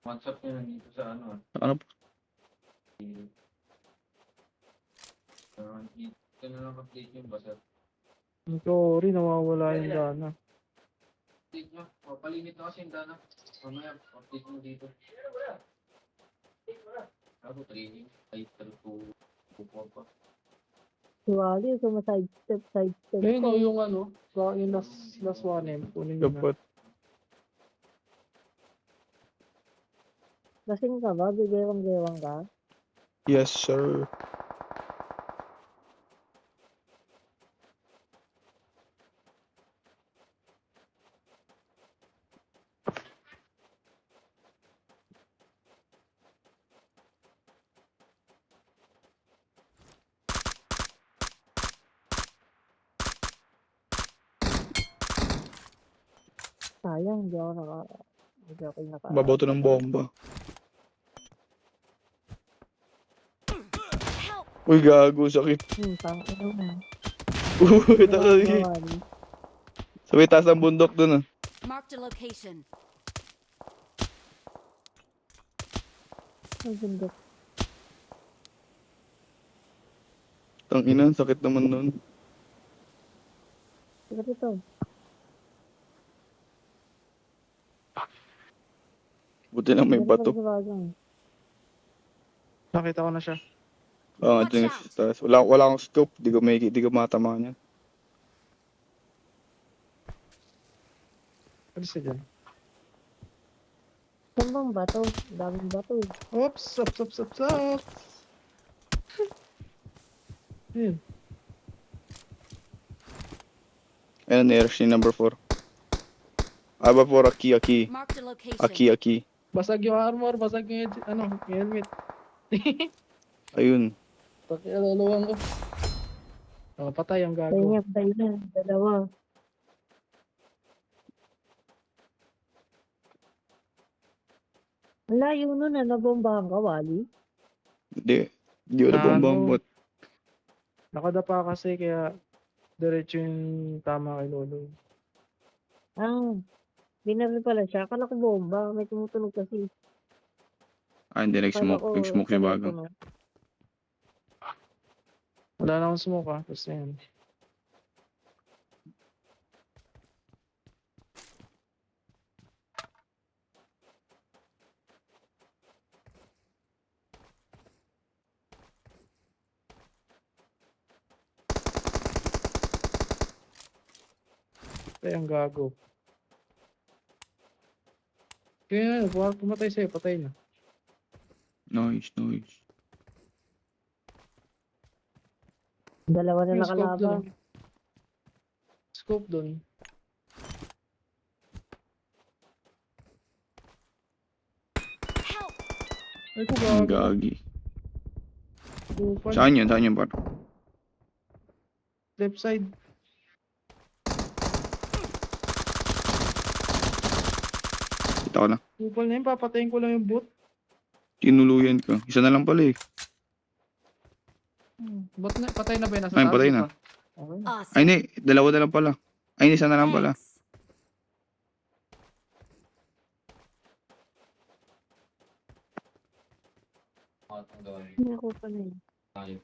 WhatsApp niya nandito sa ano. Ano po? Ito na lang update yung basta. Sorry, nawawala yung dana. Update nyo. Palimit na kasi yung dana. Mamaya, update mo dito. Ako, training. Ay, 2 pa. Si Wally, sidestep. Ayun o, yung ano, yung last one eh, kunin nyo na. Kapot. Lasing ka ba? Bigewang-gewang ka? Yes, sir. Sayang, hindi ako naka... Babato ng bomba. Help! Uy, gago. Sakit. Tangin na. Uy, takay. Sabi, taas ng bundok dun ah. Marked a location. Ang bundok. Tangina, sakit naman nun. Sige dito. Buti lang may bato. Nakita ko na siya. Ah, Watch ito yung out. taas. Wala akong scope. Di ko matamaan yan. Alis ka dyan. Saan bang bato? Daming bato eh. Oops, stop. Ayun. Ayan, airship number 4. Aba 4, aki. Marked a location. Aki. Basag yung armor, basag yung, yung helmet. Ayun. Pakialuluwang ko. Oh, patay ang gago. Patay na. Dalawa. Ang layo nun na nabombahan ka, Wally. Di ko na bombambot. Nakadapa kasi kaya diretso yung tama kay Lolo. Ah, binaril pala siya. Akala ko bomba. May tumutunog kasi. Ah, hindi Akala nag-smoke. ko Nag-smoke si Bagang. tunog. Wala na akong smoke ah. Tapos na yan. Patay ang gago. Kaya pumatay sa'yo, patay na. Nice, nice. Dalawa na Yung scope nakalaban. doon. Scope doon. Help! Ay ko Ang gago. gagi. Kupal. Saan yun? Saan yun, par? Left side. Kita ko na. Kupal na yun, papatayin ko lang yung bot. Tinuluyan ka. Isa na lang pala eh. Bot na, patay na ba yun? Nasa Ay, taas? patay Di na. ba? Okay na. Ay, Awesome. hindi. Dalawa na lang pala. Ay, isa na lang pala. Thanks. Ang gawin. Hindi ako pa na yun. Tayo.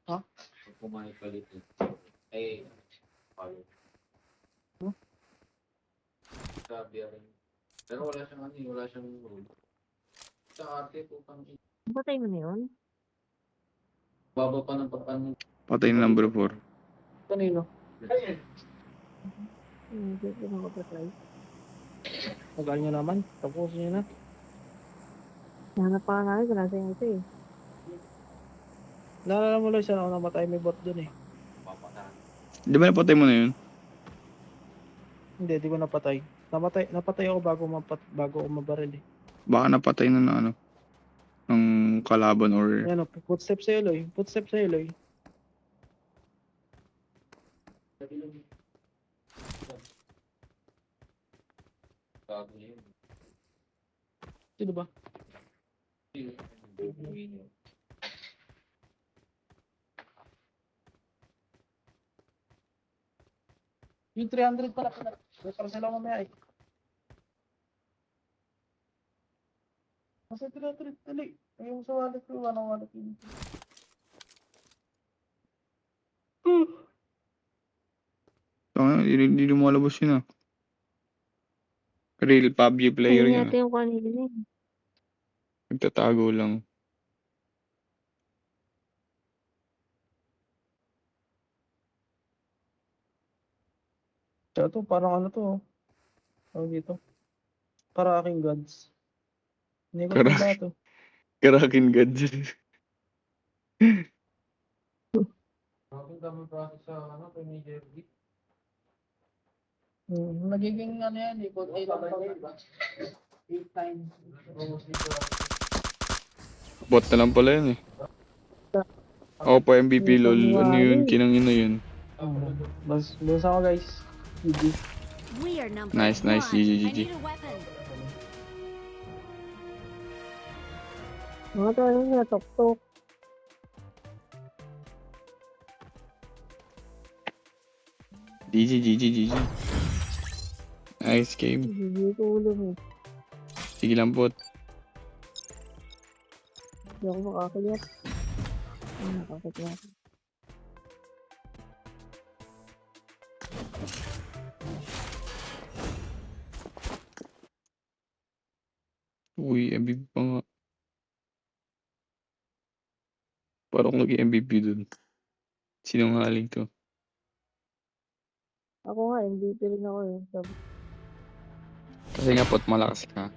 Ha? Pag kumain palit eh. Tayo. Huh? Sabi rin. Pero wala siyang ano eh, wala siyang rule. Sa arte po pang Patay mo na yun? baba pa ng papan. Patay na number 4. Kanino? Hindi ko na kapatay. Tagal nyo naman. Tapusin nyo na. Hanap pa nga namin kung nasa yung ito eh. Naalala mo lang siya ako namatay may bot dun eh. Papatahan. Di ba napatay mo na yun? Hindi, di ko napatay. Napatay ako bago ako mabaril eh. Baka napatay na ng ano. Ng kalaban or... Ayan o, footstep sa Eloy. Footstep sa Eloy. Bago yun. Sino ba? Yung 300 pala. Para sila mamaya eh. Kasi 300 dali. Yung sa wallet ko, wala wallet yun. Hindi lumalabas yun ah. Real PUBG player Ayun yun yata ah. yung kanina eh. Nagtatago lang. Tsaka to, parang ano to oh. Tawag dito. Para aking gods. Hindi ko Para- ba to? Karakin gadget. Bakit dami process sa ano, kay Major D? Nagiging ano yan eh. Konti lang pag 8 times. Bot na lang pala yun eh. Opo, MVP lol. Ano yun? Kinangina yun. Basta ako guys. GG. We are number Nice, nice. one. GG, I GG. need a weapon. Mga tayo na tok-tok. GG, GG, GG. Nice game. Hindi ko ulo mo. Sige lang po. Hindi ako makakayat. Nakakit na ako. Uy, MVP pa nga. Parang naging MVP dun. Sinungaling to. Ako nga, MVP rin ako eh. Kasi nga pot malakas ka.